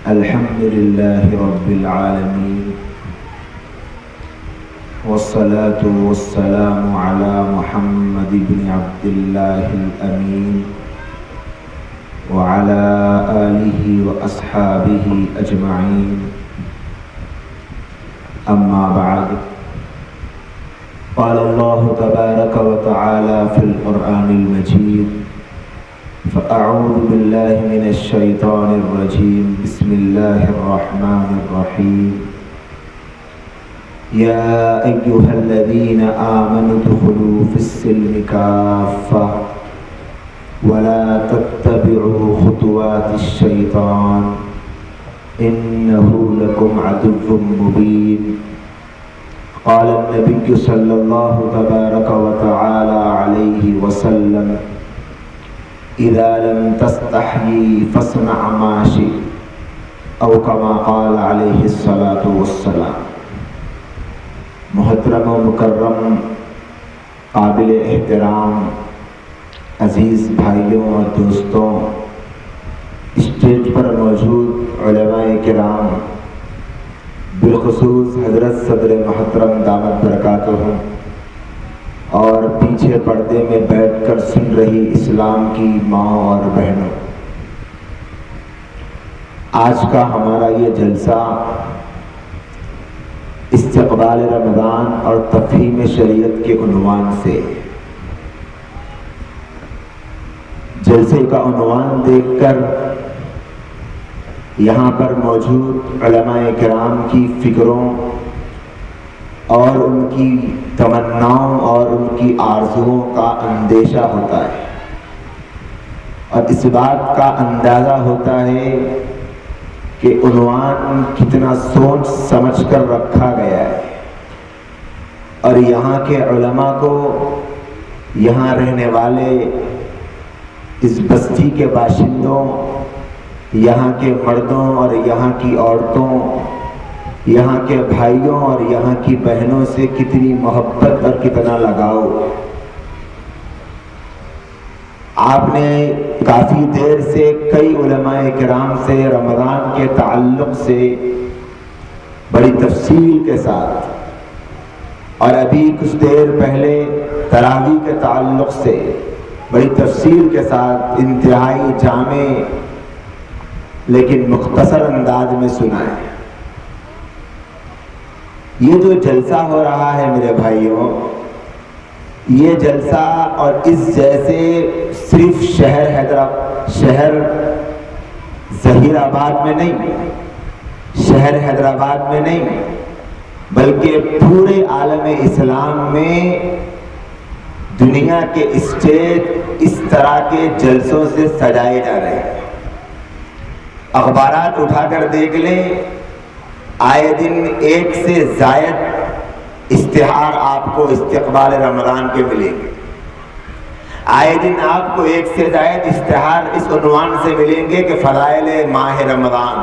الحمدللہ رب العالمین والصلاة والسلام علی محمد بن عبداللہ الامین وعلی آلہ واصحابہ اجمعین اما بعد قال اللہ تبارک وتعالی فی القرآن المجید فأعوذ بالله من الشيطان الرجيم بسم الله الرحمن الرحيم يا أيها الذين آمنوا ادخلوا في السلم كافة ولا تتبعوا خطوات الشيطان إنه لكم عدو مبين قال النبي صلى الله تبارك وتعالى عليه وسلم اذا لم تستحیی فاصنع ما شئت او کما قال علیہ الصلاۃ والسلام۔ محترم و مکرم قابل احترام عزیز بھائیوں اور دوستوں، اسٹیج پر موجود علماء کرام، بالخصوص حضرت صدر محترم دامت برکاتہم، اور پیچھے پردے میں بیٹھ کر سن رہی اسلام کی ماں اور بہنوں، آج کا ہمارا یہ جلسہ استقبال رمضان اور تفہیم شریعت کے عنوان سے، جلسے کا عنوان دیکھ کر یہاں پر موجود علماء کرام کی فکروں اور ان کی تمناؤں اور ان کی آرزوؤں کا اندیشہ ہوتا ہے، اور اس بات کا اندازہ ہوتا ہے کہ عنوان کتنا سوچ سمجھ کر رکھا گیا ہے، اور یہاں کے علماء کو، یہاں رہنے والے اس بستی کے باشندوں، یہاں کے مردوں اور یہاں کی عورتوں، یہاں کے بھائیوں اور یہاں کی بہنوں سے کتنی محبت اور کتنا لگاؤ۔ آپ نے کافی دیر سے کئی علماء کرام سے رمضان کے تعلق سے بڑی تفصیل کے ساتھ، اور ابھی کچھ دیر پہلے تراویح کے تعلق سے بڑی تفصیل کے ساتھ انتہائی جامع لیکن مختصر انداز میں سنا ہے۔ یہ جو جلسہ ہو رہا ہے میرے بھائیوں، یہ جلسہ اور اس جیسے صرف شہر ظہیر آباد میں نہیں، شہر حیدرآباد میں نہیں، بلکہ پورے عالم اسلام میں دنیا کے اسٹیج اس طرح کے جلسوں سے سجائے جا رہے ہیں۔ اخبارات اٹھا کر دیکھ لیں، آئے دن ایک سے زائد اشتہار آپ کو استقبال رمضان کے ملیں گے، آئے دن آپ کو ایک سے زائد اشتہار اس عنوان سے ملیں گے کہ فضائل ماہ رمضان،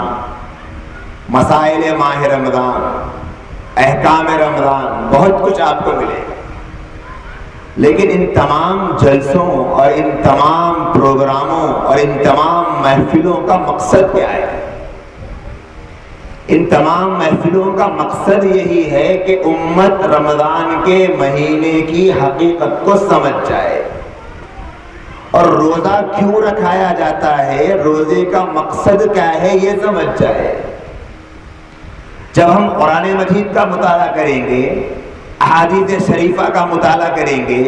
مسائل ماہ رمضان، احکام رمضان، بہت کچھ آپ کو ملے گا۔ لیکن ان تمام جلسوں اور ان تمام پروگراموں اور ان تمام محفلوں کا مقصد کیا ہے؟ ان تمام محفلوں کا مقصد یہی ہے کہ امت رمضان کے مہینے کی حقیقت کو سمجھ جائے، اور روزہ کیوں رکھایا جاتا ہے، روزے کا مقصد کیا ہے، یہ سمجھ جائے۔ جب ہم قرآن مجید کا مطالعہ کریں گے، احادیث شریفہ کا مطالعہ کریں گے،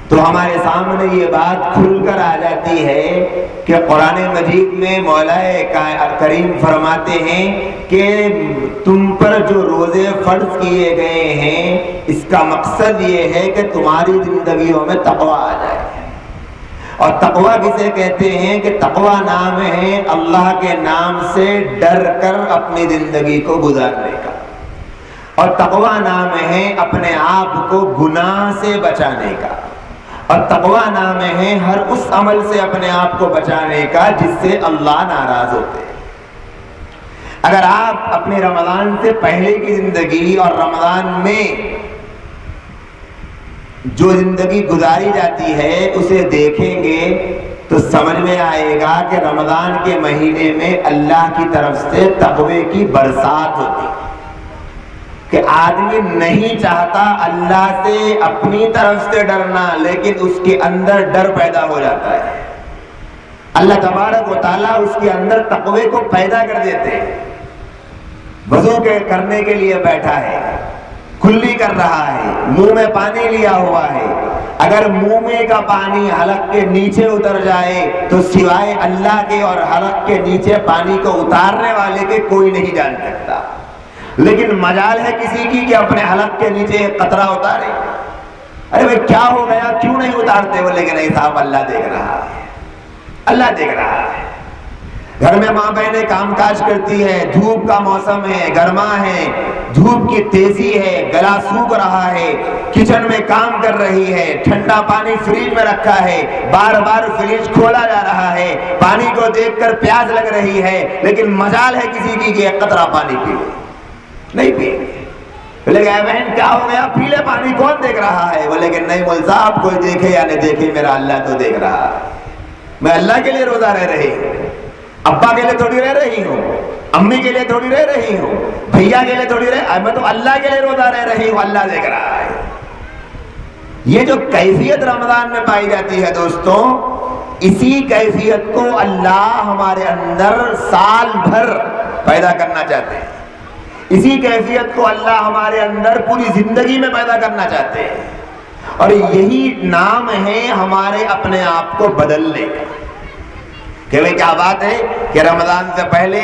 تو ہمارے سامنے یہ بات کھل کر آ جاتی ہے کہ قرآن مجید میں مولا کریم فرماتے ہیں کہ تم پر جو روزے فرض کیے گئے ہیں، اس کا مقصد یہ ہے کہ تمہاری زندگیوں میں تقویٰ آ جائے۔ اور تقویٰ کسے کہتے ہیں کہ تقویٰ نام ہے اللہ کے نام سے ڈر کر اپنی زندگی کو گزارنے کا، اور تقویٰ نام ہے اپنے آپ کو گناہ سے بچانے کا، اور تقویٰ نام ہے ہر اس عمل سے اپنے آپ کو بچانے کا جس سے اللہ ناراض ہوتے ہیں۔ اگر آپ اپنے رمضان سے پہلے کی زندگی اور رمضان میں جو زندگی گزاری جاتی ہے اسے دیکھیں گے تو سمجھ میں آئے گا کہ رمضان کے مہینے میں اللہ کی طرف سے تقوی کی برسات ہوتی ہے، کہ آدمی نہیں چاہتا اللہ سے اپنی طرف سے ڈرنا، لیکن اس کے اندر ڈر پیدا ہو جاتا ہے۔ اللہ تبارک و تعالیٰ اس کے اندر تقوی کو پیدا کر دیتے ہیں۔ وضو کرنے کے لیے بیٹھا ہے، کلی کر رہا ہے، منہ میں پانی لیا ہوا ہے، اگر منہ میں کا پانی حلق کے نیچے اتر جائے تو سوائے اللہ کے اور حلق کے نیچے پانی کو اتارنے والے کے کوئی نہیں جان سکتا، لیکن مجال ہے کسی کی کہ اپنے حلق کے نیچے ایک قطرہ اتارے۔ ارے بھائی کیا ہو گیا، کیوں نہیں اتارتے؟ بولے کہ نہیں صاحب اللہ دیکھ رہا ہے، اللہ دیکھ رہا ہے۔ گھر میں ماں بہنیں کام کاج کرتی ہے، دھوپ کا موسم ہے، گرما ہے، دھوپ کی تیزی ہے، گلا سوکھ رہا ہے، کچن میں کام کر رہی ہے، ٹھنڈا پانی فریج میں رکھا ہے، بار بار فریج کھولا جا رہا ہے، پانی کو دیکھ کر پیاس لگ رہی ہے، لیکن مجال ہے کسی کی کہ ایک قطرہ پانی پی لے، نہیں پیے گے۔ بولے کہ بہن کیا ہو گیا، پی لے پانی، کون دیکھ رہا ہے؟ بولے کہ نہیں مول صاحب، کوئی دیکھے یا نہیں دیکھے میرا اللہ تو دیکھ رہا ہے۔ میں اللہ کے لیے روزہ رہ رہی ہوں، ابا کے لیے تھوڑی رہ رہی ہوں، امی کے لیے تھوڑی رہ رہی ہوں، بھیا کے لیے تھوڑی میں تو اللہ کے لیے روزہ رہ رہی ہوں، اللہ دیکھ رہا ہے۔ یہ جو کیفیت رمضان میں پائی جاتی ہے دوستوں، اسی کیفیت کو اللہ ہمارے اندر سال بھر پیدا کرنا چاہتے ہیں، اسی کیفیت کو اللہ ہمارے اندر پوری زندگی میں پیدا کرنا چاہتے ہیں، اور یہی نام ہے ہمارے اپنے آپ کو بدلنے کا۔ کہ بھئی کیا بات ہے کہ رمضان سے پہلے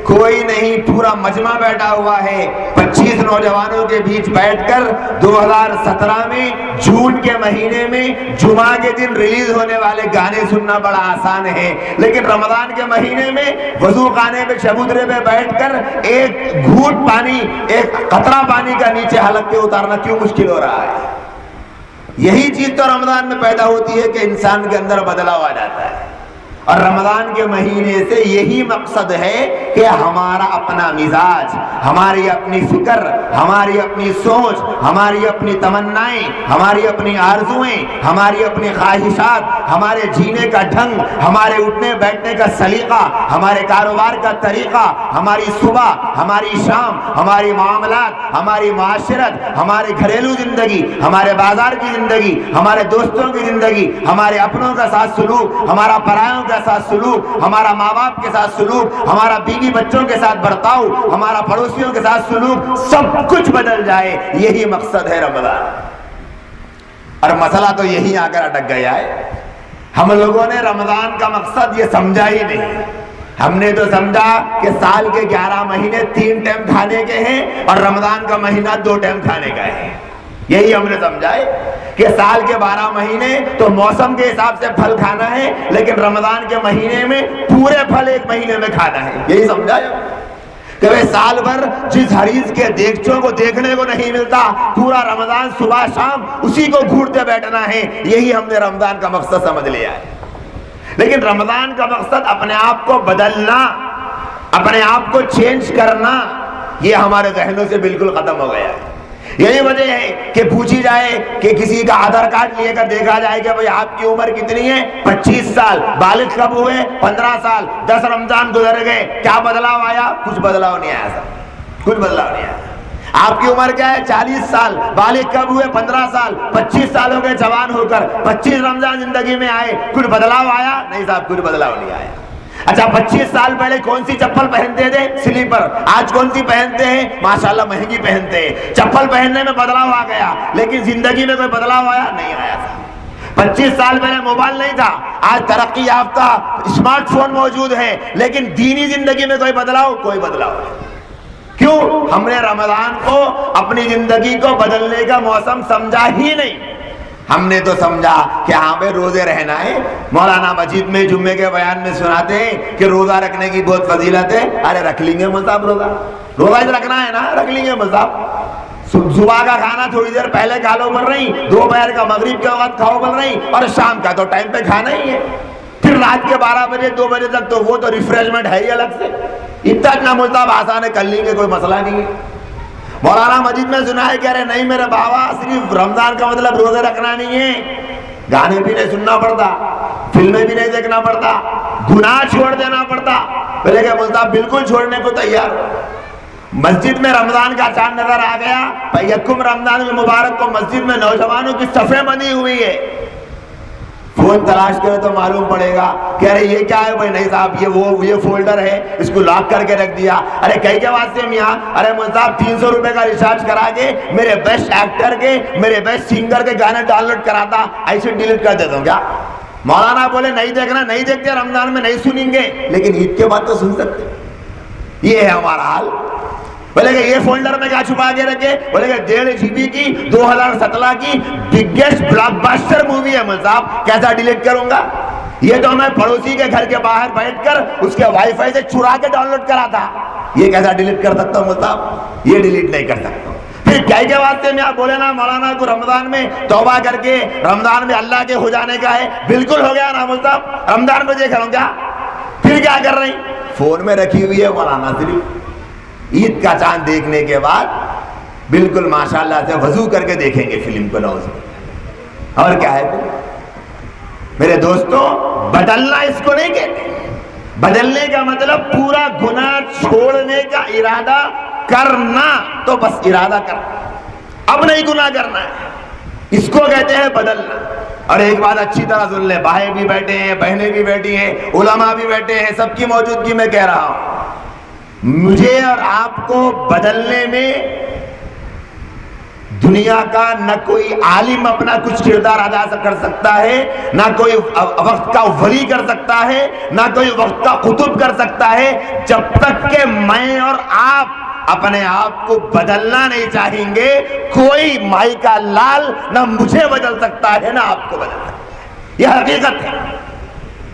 کوئی نہیں، پورا مجمع بیٹھا ہوا ہے، 25 نوجوانوں کے بیچ بیٹھ کر 2017 میں جون کے مہینے میں جمعہ کے دن ریلیز ہونے والے گانے سننا بڑا آسان ہے، لیکن رمضان کے مہینے میں وضو خانے میں چبوترے پہ بیٹھ کر ایک گھونٹ پانی، ایک قطرہ پانی کا نیچے حلق کے اتارنا کیوں مشکل ہو رہا ہے؟ یہی چیز تو رمضان میں پیدا ہوتی ہے کہ انسان کے اندر بدلاؤ آ جاتا ہے، اور رمضان کے مہینے سے یہی مقصد ہے کہ ہمارا اپنا مزاج، ہماری اپنی فکر، ہماری اپنی سوچ، ہماری اپنی تمنائیں، ہماری اپنی آرزویں، ہماری اپنی خواہشات، ہمارے جینے کا ڈھنگ، ہمارے اٹھنے بیٹھنے کا سلیقہ، ہمارے کاروبار کا طریقہ، ہماری صبح، ہماری شام، ہماری معاملات، ہماری معاشرت، ہماری گھریلو زندگی، ہمارے بازار کی زندگی، ہمارے دوستوں کی زندگی، ہمارے اپنوں کا ساتھ سلوک، ہمارا پرایوں کا ساتھ سلوک، ہمارا ماں باپ کے ساتھ سلوک، ہمارا بیوی بچوں کے ساتھ برتاؤ، ہمارا پڑوسیوں کے ساتھ سلوک، سب کچھ بدل جائے، یہی مقصد ہے رمضان۔ اور مسئلہ تو یہی آ کر اٹک گیا ہے، ہم لوگوں نے رمضان کا مقصد یہ سمجھا ہی نہیں۔ ہم نے تو سمجھا کہ سال کے 11 مہینے 3 ٹائم کھانے کے ہیں اور رمضان کا مہینہ 2 ٹائم کھانے کا ہے، یہی ہم نے سمجھا ہے کہ سال کے 12 مہینے تو موسم کے حساب سے پھل کھانا ہے، لیکن رمضان کے مہینے میں پورے پھل ایک مہینے میں کھانا ہے، یہی سمجھا ہے کہ سال بھر جس حریص کے دیگچوں کو دیکھنے کو نہیں ملتا، پورا رمضان صبح شام اسی کو گھورتے بیٹھنا ہے، یہی ہم نے رمضان کا مقصد سمجھ لیا ہے۔ لیکن رمضان کا مقصد اپنے آپ کو بدلنا، اپنے آپ کو چینج کرنا، یہ ہمارے ذہنوں سے بالکل ختم ہو گیا ہے۔ یہی وجہ ہے کہ پوچھی جائے کہ کسی کا آدھار کارڈ لے کر دیکھا جائے کہ بھئی آپ کی عمر کتنی ہے، 25 سال، بالغ کب ہوئے، 15 سال، 10 رمضان گزر گئے، کیا بدلاؤ آیا؟ کچھ بدلاؤ نہیں آیا صاحب، کچھ بدلاؤ نہیں آیا۔ آپ کی عمر کیا ہے؟ 40 سال، بالغ کب ہوئے؟ 15 سال، 25 سال ہو گئے جوان ہو کر، 25 رمضان زندگی میں آئے، کچھ بدلاؤ آیا؟ نہیں صاحب، کچھ بدلاؤ نہیں آیا۔ اچھا 25 سال پہلے کون سی چپل پہنتے تھے؟ سلیپر، آج کون سی پہنتے ہیں؟ ماشاءاللہ مہنگی پہنتے ہیں۔ چپل پہننے میں بدلاؤ آ گیا، لیکن زندگی میں کوئی بدلاؤ آیا نہیں آیا۔ 25 سال پہلے موبائل نہیں تھا، آج ترقی یافتہ اسمارٹ فون موجود ہے، لیکن دینی زندگی میں کوئی بدلاؤ نہیں۔ کیوں؟ ہم نے رمضان کو اپنی زندگی کو بدلنے کا موسم سمجھا ہی نہیں۔ ہم نے تو سمجھا کہ ہاں بھائی روزے رہنا ہے، مولانا مجید میں جمعے کے بیان میں سناتے ہیں کہ روزہ رکھنے کی بہت فضیلت ہے۔ ارے رکھ لیں گے مصعب، روزہ رکھنا ہے نا، رکھ لیں گے مصعب۔ صبح کا کھانا تھوڑی دیر پہلے کھا لو بول رہی، دوپہر کا مغرب کے وقت کھاؤ بول رہی، اور شام کا تو ٹائم پہ کھانا ہی ہے، پھر رات کے 12 بجے 2 بجے تک تو وہ تو ریفریشمنٹ ہے ہی الگ سے۔ اتنا ملتاب آسان ہے، کر لیں گے، کوئی مسئلہ نہیں ہے۔ مولانا مجید میں سنا ہے کہہ رہے نہیں میرے بابا، صرف رمضان کا مطلب روزے رکھنا نہیں ہے، گانے بھی نہیں سننا پڑتا، فلمیں بھی نہیں دیکھنا پڑتا، گناہ چھوڑ دینا پڑتا۔ بولے کہ ملتاب بالکل چھوڑنے کو تیار ہو۔ مسجد میں رمضان کا چاند نظر آ گیا، یکم رمضان المبارک کو مسجد میں نوجوانوں کی صفیں بنی ہوئی ہے، فون تلاش کرے تو معلوم پڑے گا۔ کہہ رہے یہ کیا ہے؟ بھائی نہیں صاحب یہ فولڈر ہے، اس کو لاک کر کے رکھ دیا۔ ارے کئی کے واسطے میاں، ارے صاحب 300 روپے کا ریچارج کرا کے میرے بیسٹ ایکٹر کے، میرے بیسٹ سنگر کے گانے ڈاؤن لوڈ کراتا، ایسے ڈیلیٹ کر دیتا ہوں کیا؟ مولانا بولے نہیں دیکھنا، نہیں دیکھتے رمضان میں، نہیں سنیں گے، لیکن عید کے بعد تو سن سکتے۔ یہ ہے ہمارا حال۔ بولے کہ یہ فولڈر میں کیا چھپا کے رکھے؟ بولے کہ 1.5 GB کی 2017 کی بگیسٹ بلاک باسٹر مووی ہے مل صاحب، کیسا ڈیلیٹ کروں گا؟ یہ تو میں پڑوسی کے گھر کے باہر بیٹھ کر اس کے وائی فائی سے چرا کے ڈاؤن لوڈ کرا تھا، یہ کیسا ڈیلیٹ کر سکتا ہوں مل صاحب؟ یہ ڈیلیٹ نہیں کر سکتا۔ پھر کیا کے واسطے میں آپ بولے نا مولانا کو رمضان میں توبہ کر کے رمضان میں اللہ کے ہو جانے کا ہے، بالکل ہو گیا نا مل صاحب، رمضان میں دیکھ رہا ہوں کیا؟ پھر کیا کر رہے ہیں؟ فون میں رکھی ہوئی ہے مولانا صرف عید کا چاند دیکھنے کے بعد بالکل ماشاءاللہ سے وضو کر کے دیکھیں گے فلم کو، نوز اور کیا ہے پھر؟ میرے دوستوں بدلنا اس کو نہیں کہتے، بدلنے کا مطلب پورا گناہ چھوڑنے کا ارادہ کرنا، تو بس ارادہ کرنا، اب نہیں گناہ کرنا ہے، اس کو کہتے ہیں بدلنا۔ اور ایک بات اچھی طرح سن لیں، بھائی بھی بیٹھے ہیں، بہنیں بھی بیٹھی ہیں، علماء بھی بیٹھے ہیں، سب کی موجودگی میں کہہ رہا ہوں، مجھے اور آپ کو بدلنے میں دنیا کا نہ کوئی عالم اپنا کچھ کردار ادا کر سکتا ہے، نہ کوئی وقت کا ولی کر سکتا ہے، نہ کوئی وقت کا قطب کر سکتا ہے، جب تک کہ میں اور آپ اپنے آپ کو بدلنا نہیں چاہیں گے۔ کوئی مائی کا لال نہ مجھے بدل سکتا ہے نہ آپ کو بدل سکتا ہے، یہ حقیقت ہے۔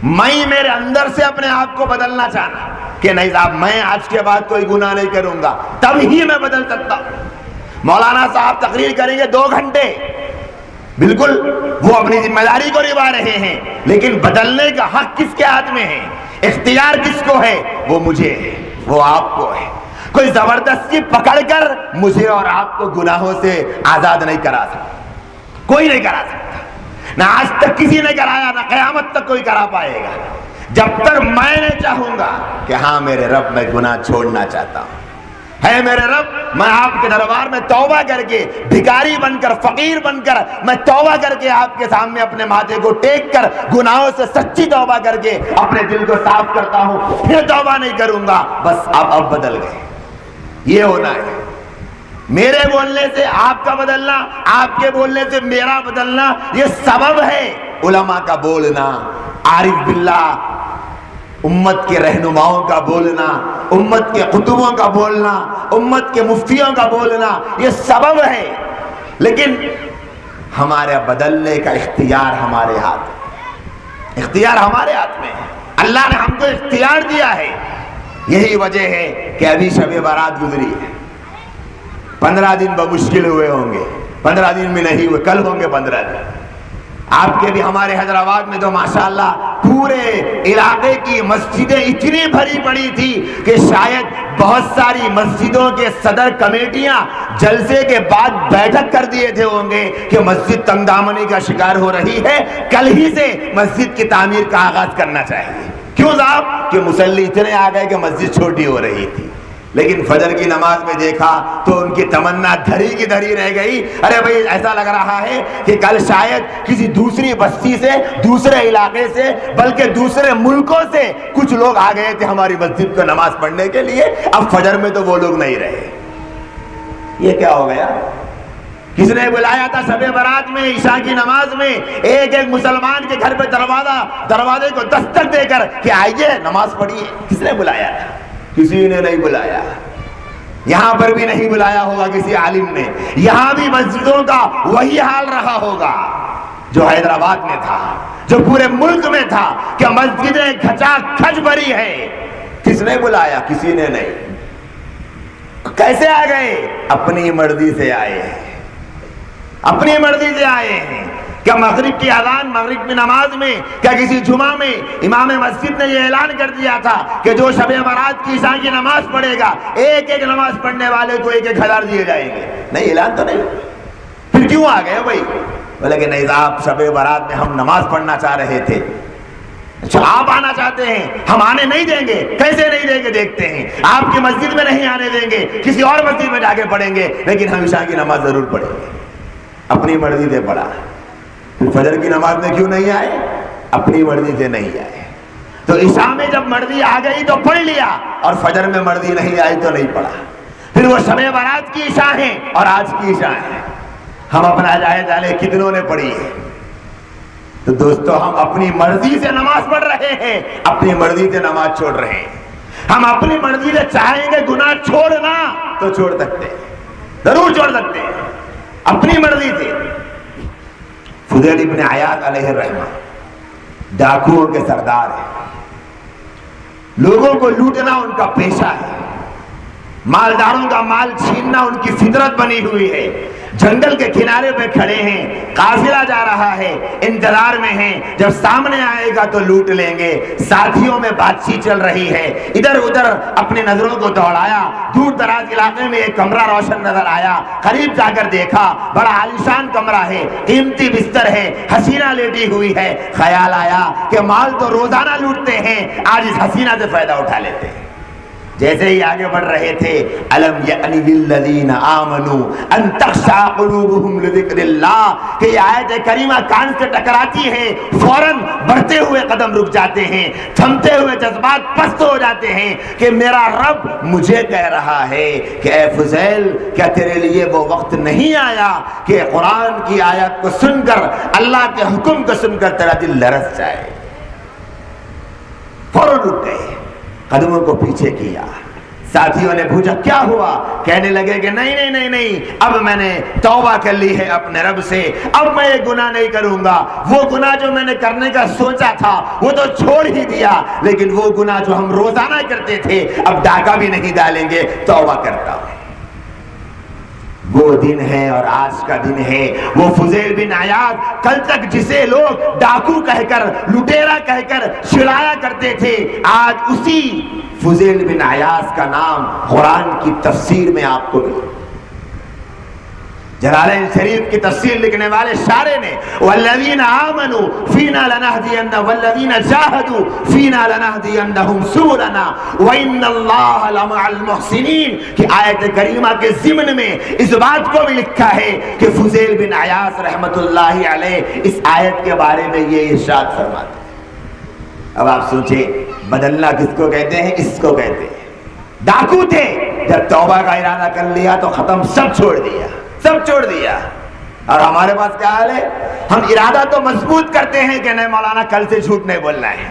میں میرے اندر سے اپنے آپ کو بدلنا چاہنا کہ نہیں صاحب میں آج کے بعد کوئی گناہ نہیں کروں گا، تب ہی میں بدل سکتا ہوں۔ مولانا صاحب تقریر کریں گے 2 گھنٹے، بالکل وہ اپنی ذمہ داری کو نبھا رہے ہیں، لیکن بدلنے کا حق کس کے ہاتھ میں ہے؟ اختیار کس کو ہے؟ وہ مجھے ہے، وہ آپ کو ہے۔ کوئی زبردستی پکڑ کر مجھے اور آپ کو گناہوں سے آزاد نہیں کرا سکتا، کوئی نہیں کرا سکتا، نہ آج تک کسی نے کرایا، نہ قیامت تک کوئی کرا پائے گا، جب تک میں نے چاہوں گا کہ ہاں میرے رب میں گناہ چھوڑنا چاہتا ہوں، ہے میرے رب میں آپ کے دربار میں توبہ کر کے بھکاری بن کر، فقیر بن کر میں توبہ کر کے آپ کے سامنے اپنے ماتھے کو ٹیک کر گناہوں سے سچی توبہ کر کے اپنے دل کو صاف کرتا ہوں، پھر توبہ نہیں کروں گا۔ بس اب بدل گئے، یہ ہونا ہے۔ میرے بولنے سے آپ کا بدلنا، آپ کے بولنے سے میرا بدلنا، یہ سبب ہے علماء کا بولنا، عارف باللہ امت کے رہنماؤں کا بولنا، امت کے قطبوں کا بولنا، امت کے مفتیوں کا بولنا، یہ سبب ہے۔ لیکن ہمارے بدلنے کا اختیار ہمارے ہاتھ، اختیار ہمارے ہاتھ میں ہے، اللہ نے ہم کو اختیار دیا ہے۔ یہی وجہ ہے کہ ابھی شب برات گزری ہے، 15 دن بمشکل ہوئے ہوں گے، 15 دن میں نہیں ہوئے، کل ہوں گے 15 دن۔ آپ کے بھی ہمارے حیدرآباد میں تو ماشاءاللہ پورے علاقے کی مسجدیں اتنی بھری پڑی تھی کہ شاید بہت ساری مسجدوں کے صدر کمیٹیاں جلسے کے بعد بیٹھک کر دیے تھے ہوں گے کہ مسجد تنگ دامنی کا شکار ہو رہی ہے، کل ہی سے مسجد کی تعمیر کا آغاز کرنا چاہیے۔ کیوں صاحب؟ کہ مصلی اتنے آ گئے کہ مسجد چھوٹی ہو رہی تھی، لیکن فجر کی نماز میں دیکھا تو ان کی تمنا دھری کی دھری رہ گئی۔ ارے بھائی ایسا لگ رہا ہے کہ کل شاید کسی دوسری بستی سے، دوسرے علاقے سے، بلکہ دوسرے ملکوں سے کچھ لوگ آ گئے تھے ہماری مسجد کو نماز پڑھنے کے لیے، اب فجر میں تو وہ لوگ نہیں رہے۔ یہ کیا ہو گیا؟ کس نے بلایا تھا شب برات میں، عشاء کی نماز میں، ایک ایک مسلمان کے گھر پہ دروازے کو دستک دے کر کہ آئیے نماز پڑھیے؟ کس نے بلایا تھا؟ کسی نے نہیں بلایا۔ یہاں پر بھی نہیں بلایا ہوگا کسی عالم نے، یہاں بھی مسجدوں کا وہی حال رہا ہوگا جو حیدرآباد میں تھا، جو پورے ملک میں تھا کہ مسجدیں کھچا کھچ بھری ہے۔ کس نے بلایا؟ کسی نے نہیں۔ کیسے آ گئے؟ اپنی مرضی سے آئے ہیں، اپنی مرضی سے آئے ہیں۔ کیا مغرب کی اذان، مغرب کی نماز میں، کیا کسی جمعہ میں امام مسجد نے یہ اعلان کر دیا تھا کہ جو شب برات کی عشاء کی نماز پڑھے گا ایک ایک نماز پڑھنے والے کو 1,000 دیے جائیں گے؟ نہیں، اعلان تو نہیں۔ پھر کیوں آ گئے بھائی؟ بولے کہ نہیں صاحب، شب برات میں ہم نماز پڑھنا چاہ رہے تھے۔ اچھا، آپ آنا چاہتے ہیں، ہم آنے نہیں دیں گے۔ کیسے نہیں دیں گے؟ دیکھتے ہیں۔ آپ کی مسجد میں نہیں آنے دیں گے، کسی اور مسجد میں جا کے پڑھیں گے، لیکن ہم عشاء کی نماز ضرور پڑھیں گے۔ اپنی مرضی سے پڑھا۔ پھر فجر کی نماز میں کیوں نہیں آئے؟ اپنی مرضی سے نہیں آئے۔ تو عشاء میں جب مرضی آ گئی تو پڑھ لیا، اور فجر میں مرضی نہیں آئی تو نہیں پڑھا۔ پھر وہ شب برات کی عشاء ہے اور آج کی عشاء ہے، ہم اپنا جائزہ لیں کتنوں نے پڑھی ہے؟ تو دوستو، ہم اپنی مرضی سے نماز پڑھ رہے ہیں، اپنی مرضی سے نماز چھوڑ رہے ہیں۔ ہم اپنی مرضی سے چاہیں گے گناہ چھوڑنا تو چھوڑ سکتے ہیں، ضرور چھوڑ سکتے ہیں، اپنی مرضی سے۔ فضیل ابن عیاض علیہ الرحمہ ڈاکوؤں کے سردار ہیں، لوگوں کو لوٹنا ان کا پیشہ ہے، مالداروں کا مال چھیننا ان کی فطرت بنی ہوئی ہے۔ جنگل کے کنارے پہ کھڑے ہیں، قافلہ جا رہا ہے، انتظار میں ہیں جب سامنے آئے گا تو لوٹ لیں گے۔ ساتھیوں میں بات چیت چل رہی ہے، ادھر ادھر اپنے نظروں کو دوڑایا، دور دراز علاقے میں ایک کمرہ روشن نظر آیا، قریب جا کر دیکھا، بڑا عالیشان کمرہ ہے، قیمتی بستر ہے، حسینہ لیٹی ہوئی ہے۔ خیال آیا کہ مال تو روزانہ لوٹتے ہیں، آج اس حسینہ سے فائدہ اٹھا لیتے ہیں۔ جیسے ہی آگے بڑھ رہے تھے، الم یأنی للذین آمنوا ان تخشع قلوبہم لذکر اللہ، کہ یہ آیت کریمہ کان سے ٹکراتی ہے، فوراً بڑھتے ہوئے قدم رک جاتے ہیں، تھمتے ہوئے جذبات پست ہو جاتے ہیں کہ میرا رب مجھے کہہ رہا ہے کہ اے فضیل، کیا تیرے لیے وہ وقت نہیں آیا کہ قرآن کی آیت کو سن کر، اللہ کے حکم کو سن کر تیرا دل لرز جائے؟ فوراً رک گئے، قدموں کو پیچھے کیا۔ ساتھیوں نے پوچھا کیا ہوا؟ کہنے لگے کہ نہیں، اب میں نے توبہ کر لی ہے اپنے رب سے، اب میں یہ گناہ نہیں کروں گا۔ وہ گناہ جو میں نے کرنے کا سوچا تھا وہ تو چھوڑ ہی دیا، لیکن وہ گناہ جو ہم روزانہ کرتے تھے اب ڈاکہ بھی نہیں ڈالیں گے، توبہ کرتا ہوں۔ وہ دن ہے اور آج کا دن ہے۔ وہ فضیل بن عیاض، کل تک جسے لوگ ڈاکو کہہ کر، لٹیرا کہہ کر چڑھایا کرتے تھے، آج اسی فضیل بن عیاض کا نام قرآن کی تفسیر میں آپ کو ملا۔ جلالین شریف کی تفسیر لکھنے والے شارع نے والذین آمنوا فینا لنہدینہم والذین جاہدوا فینا لنہدینہم سبلنا وان اللہ لمع المحسنین کی آیت کریمہ کے ضمن میں اس بات کو بھی لکھا ہے کہ فضیل بن عیاض رحمت اللہ علیہ اس آیت کے بارے میں یہ ارشاد فرماتے ہیں۔ اب آپ سوچیں، بدلنا کس کو کہتے ہیں؟ اس کو کہتے ہیں۔ ڈاکو تھے، جب توبہ کا ارادہ کر لیا تو ختم، سب چھوڑ دیا، سب چھوڑ دیا۔ اور ہمارے پاس کیا حال ہے؟ ہم ارادہ تو مضبوط کرتے ہیں کہ نہیں مولانا کل سے جھوٹ نہیں بولنا ہے،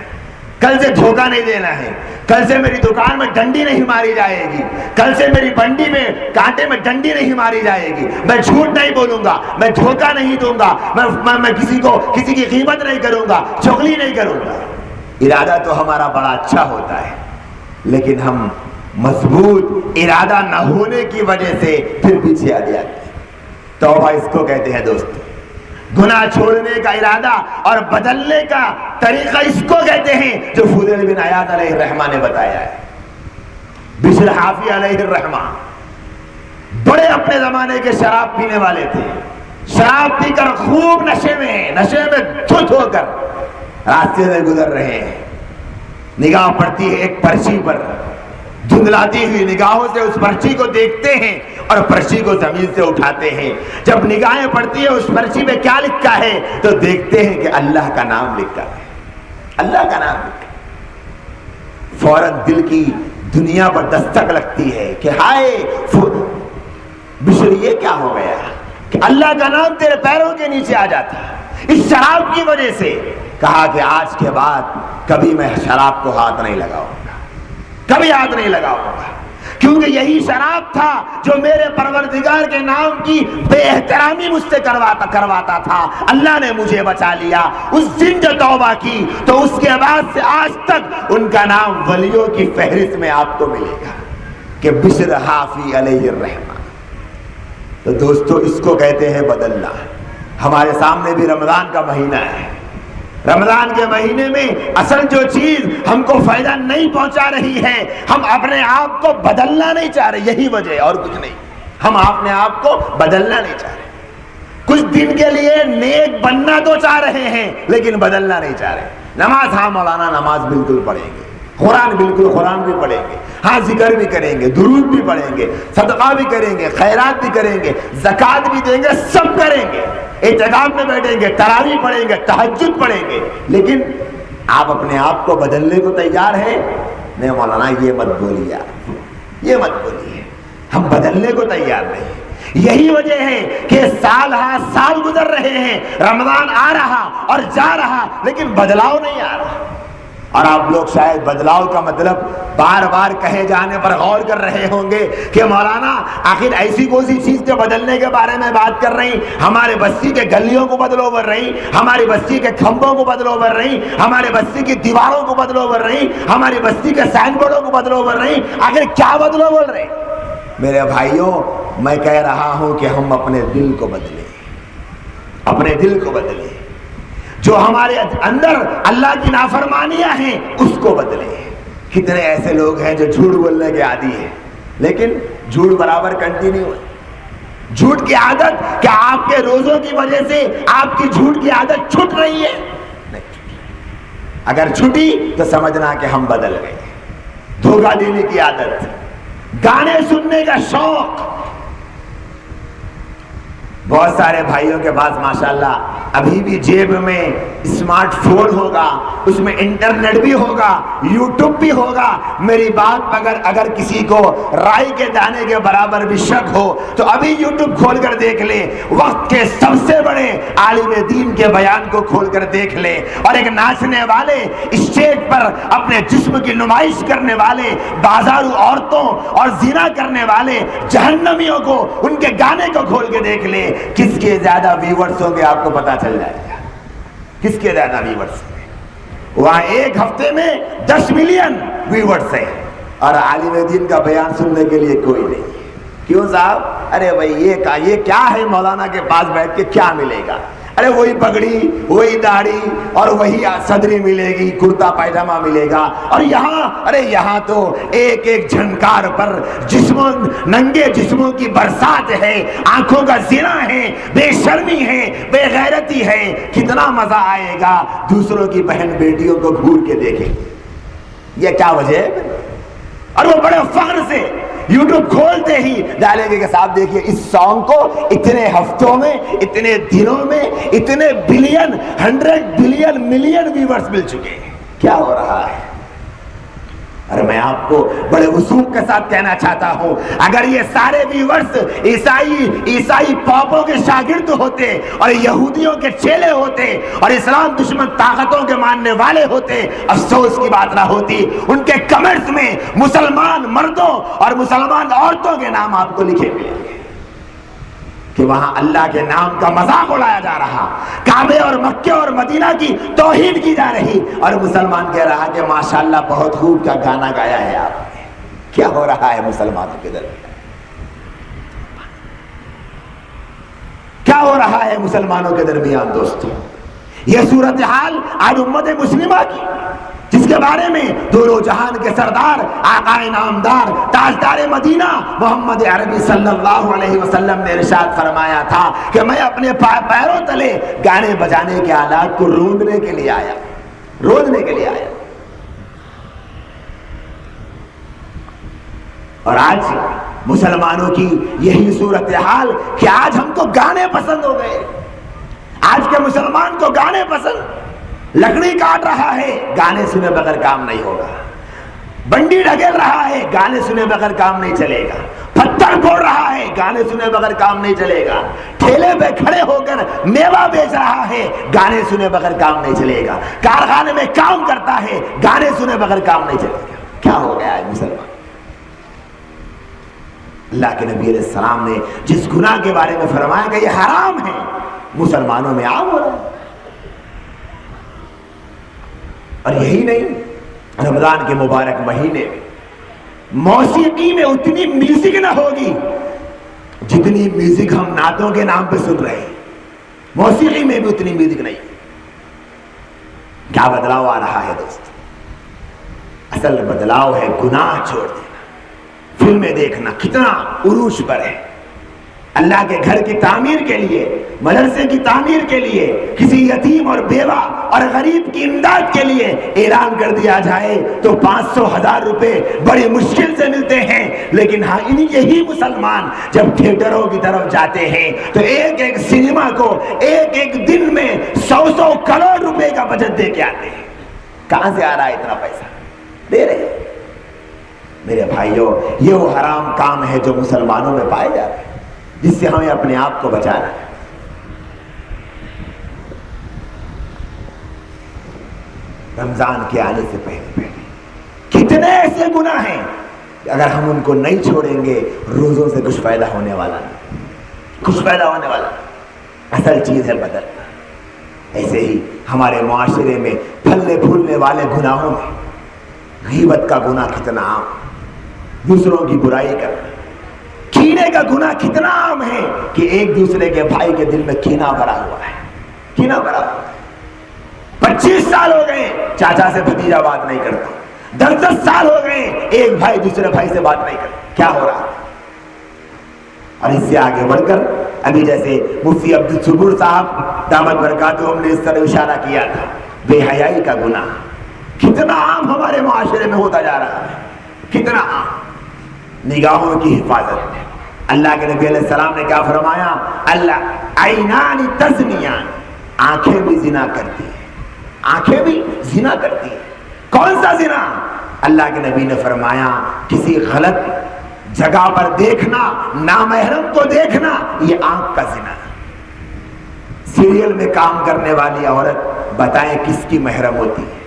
کل سے دھوکہ نہیں دینا ہے، کل سے میری دکان میں ڈنڈی نہیں ماری جائے گی، کل سے میری بنڈی میں کانٹے میں ڈنڈی نہیں ماری جائے گی، میں جھوٹ نہیں بولوں گا، میں دھوکہ نہیں دوں گا، میں کسی کی غیبت نہیں کروں گا، چغلی نہیں کروں گا۔ ارادہ تو ہمارا بڑا اچھا ہوتا ہے، لیکن ہم مضبوط ارادہ نہ ہونے کی وجہ سے پھر پیچھے آ جاتے ہیں۔ توبہ اس کو کہتے ہیں دوستو، گناہ چھوڑنے کا ارادہ اور بدلنے کا طریقہ اس کو کہتے ہیں جو فضیل بن عیاض علیہ الرحمہ نے بتایا ہے۔ بشر حافی علیہ الرحمہ بڑے اپنے زمانے کے شراب پینے والے تھے، شراب پی کر خوب نشے میں ہیں، نشے میں دھت ہو کر راستے سے گزر رہے ہیں، نگاہ پڑتی ہے ایک پرچی پر، دھندلاتی ہوئی نگاہوں سے اس پرچی کو دیکھتے ہیں اور پرچی کو زمین سے اٹھاتے ہیں۔ جب نگاہیں پڑتی ہے اس پرچی پہ کیا لکھا ہے تو دیکھتے ہیں کہ اللہ کا نام لکھا ہے، اللہ کا نام لکھا ہے۔ فوراً دل کی دنیا پر دستک لگتی ہے کہ ہائے بشر، یہ کیا ہو گیا کہ اللہ کا نام تیرے پیروں کے نیچے آ جاتا ہے اس شراب کی وجہ سے۔ کہا کہ آج کے بعد کبھی میں شراب کو ہاتھ نہیں لگاؤں گا، کبھی ہاتھ نہیں لگاؤں گا، کیونکہ یہی شراب تھا جو میرے پروردگار کے نام کی بے احترامی مجھ سے کرواتا تھا۔ اللہ نے مجھے بچا لیا۔ اس دن جو توبہ کی تو اس کے بعد سے آج تک ان کا نام ولیوں کی فہرست میں آپ کو ملے گا کہ بشر حافی علیہ الرحمہ۔ تو دوستو، اس کو کہتے ہیں بدلنا۔ ہمارے سامنے بھی رمضان کا مہینہ ہے. رمضان کے مہینے میں اصل جو چیز ہم کو فائدہ نہیں پہنچا رہی ہے, ہم اپنے آپ کو بدلنا نہیں چاہ رہے, یہی وجہ اور کچھ نہیں. ہم اپنے آپ کو بدلنا نہیں چاہ رہے. کچھ دن کے لیے نیک بننا تو چاہ رہے ہیں لیکن بدلنا نہیں چاہ رہے. نماز, ہاں مولانا نماز بالکل پڑھیں گے, قرآن بالکل قرآن بھی پڑھیں گے, ہاں ذکر بھی کریں گے, درود بھی پڑھیں گے, صدقہ بھی کریں گے, خیرات بھی کریں گے, زکوٰۃ بھی دیں گے, سب کریں گے, اعتکاف میں بیٹھیں گے, تراویح پڑھیں گے, تہجد پڑھیں گے, لیکن آپ اپنے آپ کو بدلنے کو تیار ہیں؟ نہیں مولانا یہ مت بولیے, یہ مت بولیے, ہم بدلنے کو تیار نہیں. یہی وجہ ہے کہ سال ہاں سال گزر رہے ہیں, رمضان آ رہا اور جا رہا لیکن بدلاؤ نہیں آ رہا. اور آپ لوگ شاید بدلاؤ کا مطلب بار بار کہے جانے پر غور کر رہے ہوں گے کہ مولانا آخر ایسی کوئی سی چیز کے بدلنے کے بارے میں بات کر رہی, ہمارے بستی کے گلیوں کو بدلو بول رہی, ہماری بستی کے کھمبوں کو بدلو بول رہی, ہمارے بستی کی دیواروں کو بدلو بول رہی, ہماری بستی کے سائن بورڈوں کو بدلو بول رہی, آخر کیا بدلو بول رہے؟ میرے بھائیوں, میں کہہ رہا ہوں کہ ہم اپنے دل کو بدلیں, اپنے دل کو بدلیں. جو ہمارے اندر اللہ کی نافرمانیاں ہیں اس کو بدلیں. کتنے ایسے لوگ ہیں جو جھوٹ بولنے کے عادی ہیں لیکن جھوٹ برابر کنٹینیو ہے. جھوٹ کی عادت کیا آپ کے روزوں کی وجہ سے آپ کی جھوٹ کی عادت چھوٹ رہی ہے؟ نہیں. اگر چھوٹی تو سمجھنا کہ ہم بدل گئے. دھوکہ دینے کی عادت, گانے سننے کا شوق. بہت سارے بھائیوں کے پاس ماشاءاللہ ابھی بھی جیب میں اسمارٹ فون ہوگا, اس میں انٹرنیٹ بھی ہوگا, یوٹیوب بھی ہوگا. میری بات اگر کسی کو رائی کے دانے کے برابر بھی شک ہو تو ابھی یوٹیوب کھول کر دیکھ لے, وقت کے سب سے بڑے عالم دین کے بیان کو کھول کر دیکھ لے. اور ایک ناچنے والے, اسٹیج پر اپنے جسم کی نمائش کرنے والے, بازارو عورتوں اور زنا کرنے والے جہنمیوں کو ان کے گانے کو کھول کے دیکھ لے. کس کے زیادہ ویورز ہوں گے آپ کو پتا چل جائے گا, کس کے زیادہ ویورز ہیں. وہاں ایک ہفتے میں 10 ملین ویورز ہیں اور عالم دین کا بیان سننے کے لیے کوئی نہیں. کیوں صاحب؟ ارے بھائی یہ کیا ہے, مولانا کے پاس بیٹھ کے کیا ملے گا؟ ارے وہی پگڑی, وہی داڑھی اور وہی صدری ملے گی, کرتا پائجامہ ملے گا. اور یہاں تو ایک ایک جھنکار پر ننگے جسموں کی برسات ہے, آنکھوں کا زنا ہے, بے شرمی ہے, بے غیرتی ہے. کتنا مزہ آئے گا دوسروں کی بہن بیٹیوں کو گھور کے دیکھیں. یہ کیا وجہ ہے؟ اور وہ بڑے فخر سے یوٹیوب کھولتے ہی ڈالیں گے کہ صاحب دیکھیے اس سانگ کو اتنے ہفتوں میں, اتنے دنوں میں اتنے بلین, 100 بلین ملین ویورز مل چکے ہیں. کیا ہو رہا ہے؟ اور میں آپ کو بڑے وثوق کے ساتھ کہنا چاہتا ہوں, اگر یہ سارے ویورز عیسائی پاپوں کے شاگرد ہوتے اور یہودیوں کے چیلے ہوتے اور اسلام دشمن طاقتوں کے ماننے والے ہوتے, افسوس کی بات نہ ہوتی ان کے کمنٹس میں مسلمان مردوں اور مسلمان عورتوں کے نام آپ کو لکھے ملیں گے کہ وہاں اللہ کے نام کا مذاق اڑایا جا رہا, کعبے اور مکے اور مدینہ کی توہین کی جا رہی, اور مسلمان کہہ رہا کہ ماشاءاللہ بہت خوب کا گانا گایا ہے آپ نے. کیا ہو رہا ہے مسلمانوں کے درمیان؟ کیا ہو رہا ہے مسلمانوں کے درمیان دوستوں؟ یہ صورتحال آج امت مسلمہ کی, جس کے بارے میں دونوں جہان کے سردار, آقا نامدار, تاجدار مدینہ محمد عربی صلی اللہ علیہ وسلم نے ارشاد فرمایا تھا کہ میں اپنے پیروں تلے گانے بجانے کے آلات کو روننے کے لیے آیا. اور آج مسلمانوں کی یہی صورتحال کہ آج ہم کو گانے پسند ہو گئے. آج کے مسلمان کو گانے پسند, لکڑی کاٹ رہا ہے گانے سنے بغیر کام نہیں ہوگا, بنڈی ڈھکیل رہا ہے گانے سنے بغیر کام نہیں چلے گا, پتھر پھوڑ رہا ہے گانے سنے بغیر کام نہیں چلے گا, ٹھیلے پہ کھڑے ہو کر میوہ بیچ رہا ہے گانے سنے بغیر کام نہیں چلے گا, کارخانے میں کام کرتا ہے گانے سنے بغیر کام نہیں چلے گا. کیا ہو گیا ہے مسلمان؟ اللہ کے نبی علیہ السلام نے جس گناہ کے بارے میں فرمایا کہ یہ حرام ہے, مسلمانوں میں عام ہو رہا ہے. اور یہی نہیں, رمضان کے مبارک مہینے میں موسیقی میں اتنی میوزک نہ ہوگی جتنی میوزک ہم نعتوں کے نام پہ سن رہے ہیں. موسیقی میں بھی اتنی میوزک نہیں. کیا بدلاؤ آ رہا ہے دوست؟ اصل بدلاؤ ہے گناہ چھوڑ دینا. فلمیں دیکھنا کتنا عروج پر ہے. اللہ کے گھر کی تعمیر کے لیے، مدرسے کی تعمیر کے لیے، کسی یتیم اور بیوہ اور غریب کی امداد کے لیے اعلان کر دیا جائے تو 500,000 روپے بڑی مشکل سے ملتے ہیں. لیکن ہاں یہی مسلمان جب تھیٹروں کی طرف جاتے ہیں تو ایک ایک سنیما کو ایک ایک دن میں 100 کروڑ روپے کا بجٹ دے کے آتے ہیں. کہاں سے آ رہا ہے اتنا پیسہ؟ دے رہے ہیں. میرے بھائیوں، یہ وہ حرام کام ہے جو مسلمانوں میں پائے جاتے ہیں، جس سے ہمیں اپنے آپ کو بچانا ہے. رمضان کے آنے سے پہلے کتنے ایسے گناہ ہیں کہ اگر ہم ان کو نہیں چھوڑیں گے روزوں سے کچھ فائدہ ہونے والا نہیں. کچھ فائدہ ہونے والا نہیں. اصل چیز ہے بدلنا. ایسے ہی ہمارے معاشرے میں پھلنے پھولنے والے گناہوں میں غیبت کا گناہ کتنا عام، دوسروں کی برائی کرنا. کینے کا گناہ کتنا عام ہے کہ ایک دوسرے کے بھائی کے دل میں کینہ بھرا ہوا ہے. کینہ بھرا ہوا ہے. 25 سال ہو گئے چاچا سے بھتیجا بات نہیں کرتا. 10 سال ہو گئے ایک بھائی دوسرے بھائی سے بات نہیں کرتا. کیا ہو رہا ہے؟ اور اس سے آگے بڑھ کر ابھی جیسے مفتی عبدالصبور صاحب دامت برکاتہم نے اس طرح اشارہ کیا تھا، بے حیائی کا گناہ کتنا عام ہمارے معاشرے میں ہوتا جا رہا ہے. کتنا عام. نگاہوں کی حفاظت. اللہ کے نبی علیہ السلام نے کیا فرمایا؟ اللہ عینان تزنیان، آنکھیں بھی زنا کرتی ہیں. آنکھیں بھی زنا کرتی ہیں. کون سا زنا؟ اللہ کے نبی نے فرمایا کسی غلط جگہ پر دیکھنا، نامحرم کو دیکھنا، یہ آنکھ کا زنا. سیریل میں کام کرنے والی عورت بتائیں کس کی محرم ہوتی ہے؟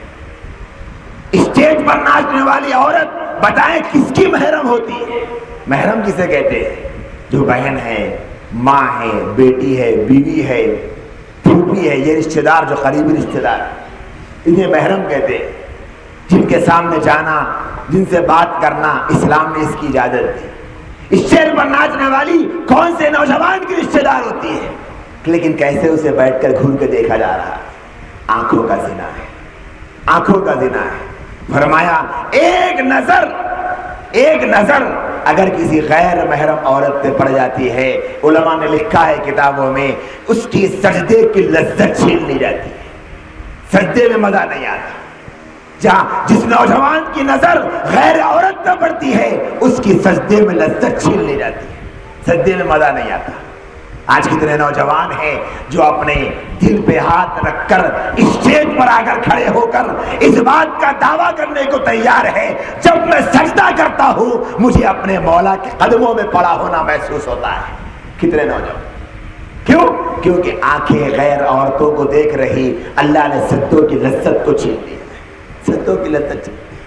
اسٹیج پر ناچنے والی عورت بتائیں کس کی محرم ہوتی ہے؟ محرم کسے کہتے ہیں؟ جو بہن ہے، ماں ہے، بیٹی ہے، بیوی ہے، پھوپھی ہے. یہ رشتہ دار جو قریبی رشتہ دار، انہیں محرم کہتے ہیں. جن کے سامنے جانا، جن سے بات کرنا اسلام نے اس کی اجازت دی. اسٹیج پر ناچنے والی کون سے نوجوان کی رشتہ دار ہوتی ہے؟ لیکن کیسے اسے بیٹھ کر گھور کے دیکھا جا رہا ہے. آنکھوں کا زنا ہے. آنکھوں کا زنا ہے. فرمایا ایک نظر اگر کسی غیر محرم عورت پہ پڑ جاتی ہے، علماء نے لکھا ہے کتابوں میں، اس کی سجدے کی لذت چھین لی جاتی ہے. سجدے میں مزہ نہیں آتا. جہاں جس نوجوان کی نظر غیر عورت پہ پڑتی ہے اس کی سجدے میں لذت چھین لی جاتی ہے. سجدے میں مزہ نہیں آتا. آج کتنے نوجوان ہیں جو اپنے دل پہ ہاتھ رکھ کر اسٹیج پر آ کر کھڑے ہو کر اس بات کا دعویٰ کرنے کو تیار ہے، جب میں سجدہ کرتا ہوں مجھے اپنے مولا کے قدموں میں پڑا ہونا محسوس ہوتا ہے. کتنے نوجوان. کیوں؟ کیونکہ آنکھیں غیر عورتوں کو دیکھ رہی. اللہ نے سجدوں کی لذت کو چھین لی. سجدوں کی لذت چھین لی.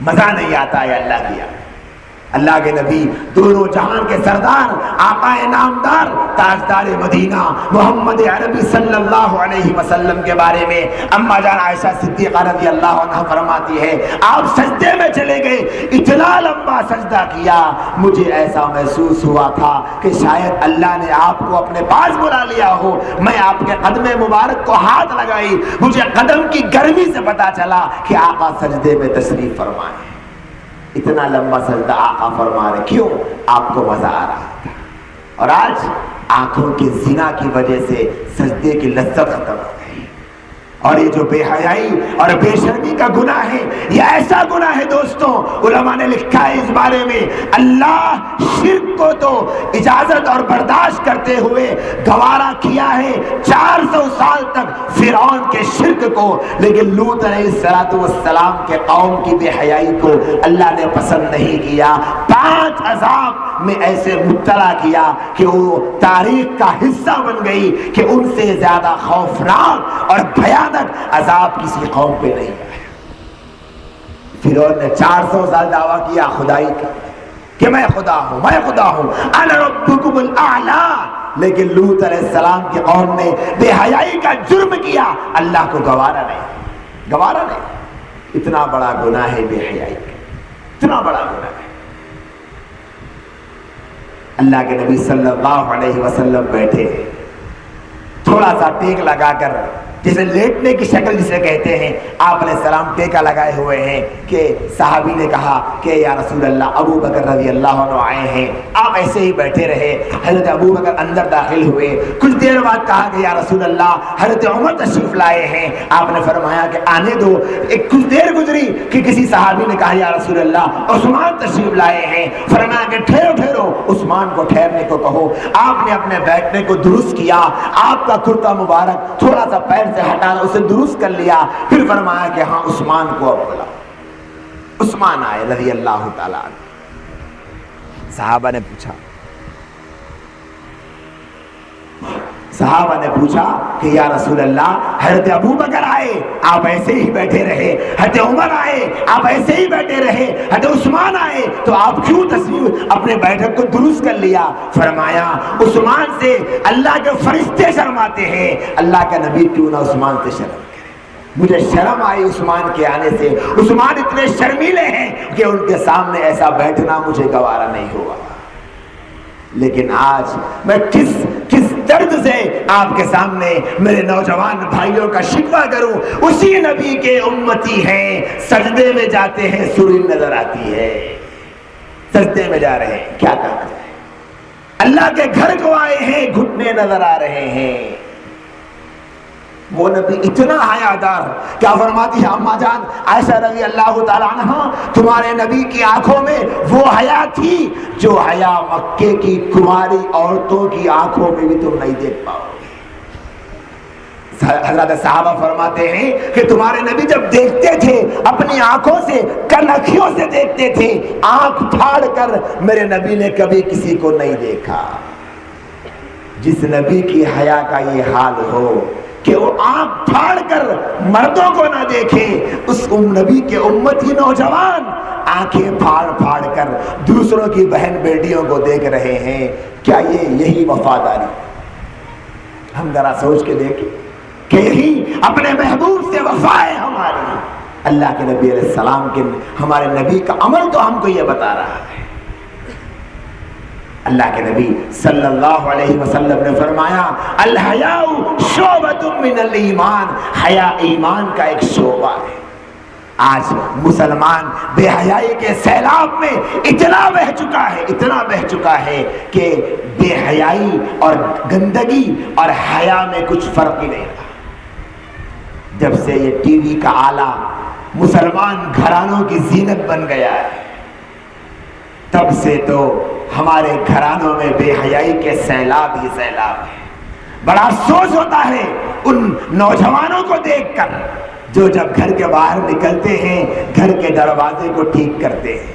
مزہ نہیں آتا ہے اللہ کیا. اللہ کے نبی دونوں جہان کے سردار، آقا نامدار، تاجدار مدینہ محمد عربی صلی اللہ علیہ وسلم کے بارے میں اما جان عائشہ صدیقہ رضی اللہ عنہ فرماتی ہے آپ سجدے میں چلے گئے، اتنا لمبا سجدہ کیا مجھے ایسا محسوس ہوا تھا کہ شاید اللہ نے آپ کو اپنے پاس بلا لیا ہو. میں آپ کے قدم مبارک کو ہاتھ لگائی، مجھے قدم کی گرمی سے پتا چلا کہ آقا سجدے میں تشریف فرمائے. اتنا لمبا سجدہ آقا فرما رہے. کیوں؟ آپ کو مزہ آ رہا تھا. اور آج آنکھوں کی زنا کی وجہ سے سجدے کی لذت ختم ہو گئی. اور یہ جو بے حیائی اور بے شرمی کا گناہ ہے، یہ ایسا گناہ ہے دوستوں، علماء نے لکھا ہے اس بارے میں، اللہ شرک کو تو اجازت اور برداشت کرتے ہوئے گوارا کیا ہے 400 سال تک فرعون کے شرک کو، لیکن لوط علیہ السلام کے قوم کی بے حیائی کو اللہ نے پسند نہیں کیا. 5 عذاب میں ایسے مبتلا کیا کہ وہ تاریخ کا حصہ بن گئی کہ ان سے زیادہ خوفناک اور بھیانک عذاب کسی قوم پہ نہیں آیا. فرعون نے 400 سال دعویٰ کیا خدائی کا کہ میں خدا ہوں، میں خدا ہوں، انا ربکم الاعلی، لیکن لوط علیہ السلام کی قوم نے بے حیائی کا جرم کیا، اللہ کو گوارا نہیں. اتنا بڑا گناہ ہے بے حیائی کا، اتنا بڑا گناہ ہے. اللہ کے نبی صلی اللہ علیہ وسلم بیٹھے تھوڑا سا ٹیک لگا کر، جیسے لیٹنے کی شکل جسے کہتے ہیں، آپ علیہ السلام ٹیکا لگائے ہوئے ہیں کہ صحابی نے کہا کہ یا رسول اللہ ابو بکر رضی اللہ عنہ آئے ہیں، آپ ایسے ہی بیٹھے رہے۔ حضرت ابو بکر اندر داخل ہوئے، کچھ دیر بعد کہا کہ یا رسول اللہ حضرت عمر تشریف لائے ہیں۔ آپ نے فرمایا کہ آنے دو۔ ایک کچھ دیر گزری کہ کسی صحابی نے کہا یا رسول اللہ عثمان تشریف لائے ہیں۔ فرمایا کہ ٹھہرو ٹھہرو، عثمان کو ٹھہرنے کو کہو۔ آپ نے اپنے بیٹھنے کو درست کیا، آپ کا کرتا مبارک تھوڑا سا پیر سے ہٹا اسے درست کر لیا، پھر فرمایا کہ ہاں عثمان کو اب بلا۔ عثمان آئے رضی اللہ تعالیٰ عنہ۔ صحابہ نے پوچھا کہ یا رسول اللہ حضرت ابو بکر آئے، آپ ایسے ہی بیٹھے رہے، حضرت عمر آئے، آپ ایسے ہی بیٹھے رہے، حضرت عثمان آئے تو آپ کیوں تصویر اپنے بیٹھک کو درست کر لیا؟ فرمایا عثمان سے اللہ کے فرشتے شرماتے ہیں، اللہ کا نبی کیوں نہ عثمان سے شرم کرے؟ مجھے شرم آئی عثمان کے آنے سے۔ عثمان اتنے شرمیلے ہیں کہ ان کے سامنے ایسا بیٹھنا مجھے گوارا نہیں ہوا۔ لیکن آج میں کس درد سے آپ کے سامنے میرے نوجوان بھائیوں کا شکوہ کروں۔ اسی نبی کے امتی ہیں، سجدے میں جاتے ہیں سوئی نظر آتی ہے، سجدے میں جا رہے ہیں، کیا کہا جائے؟ اللہ کے گھر کو آئے ہیں، گھٹنے نظر آ رہے ہیں۔ وہ نبی اتنا حیادار، کیا فرماتی ہے اما جان عائشہ رضی اللہ تعالیٰ عنہ، تمہارے نبی کی آنکھوں میں وہ حیا تھی جو حیا مکے کی کماری عورتوں کی آنکھوں میں بھی تم نہیں دیکھ پاؤ گے۔ حضرت صحابہ فرماتے ہیں کہ تمہارے نبی جب دیکھتے تھے اپنی آنکھوں سے، کنکھیوں سے دیکھتے تھے، آنکھ پھاڑ کر میرے نبی نے کبھی کسی کو نہیں دیکھا۔ جس نبی کی حیا کا یہ حال ہو کہ وہ آنکھ پھاڑ کر مردوں کو نہ دیکھے، اس نبی کے امتی نوجوان آنکھیں پھاڑ پھاڑ کر دوسروں کی بہن بیٹیوں کو دیکھ رہے ہیں، کیا یہی وفاداری؟ ہم ذرا سوچ کے دیکھیں کہ یہی اپنے محبوب سے وفا ہے ہماری۔ اللہ کے نبی علیہ السلام کے، ہمارے نبی کا عمل تو ہم کو یہ بتا رہا ہے۔ اللہ کے نبی صلی اللہ علیہ وسلم نے فرمایا الحیاء شعبۃ من الایمان، حیا ایمان کا ایک شعبہ ہے۔ آج مسلمان بے حیائی کے سیلاب میں اتنا بہہ چکا ہے کہ بے حیائی اور گندگی اور حیا میں کچھ فرق ہی نہیں رہا۔ جب سے یہ ٹی وی کا آلہ مسلمان گھرانوں کی زینت بن گیا ہے، تب سے تو ہمارے گھرانوں میں بے حیائی کے سیلاب ہی سیلاب ہے۔ بڑا افسوس ہوتا ہے ان نوجوانوں کو دیکھ کر جو جب گھر کے باہر نکلتے ہیں گھر کے دروازے کو ٹھیک کرتے ہیں،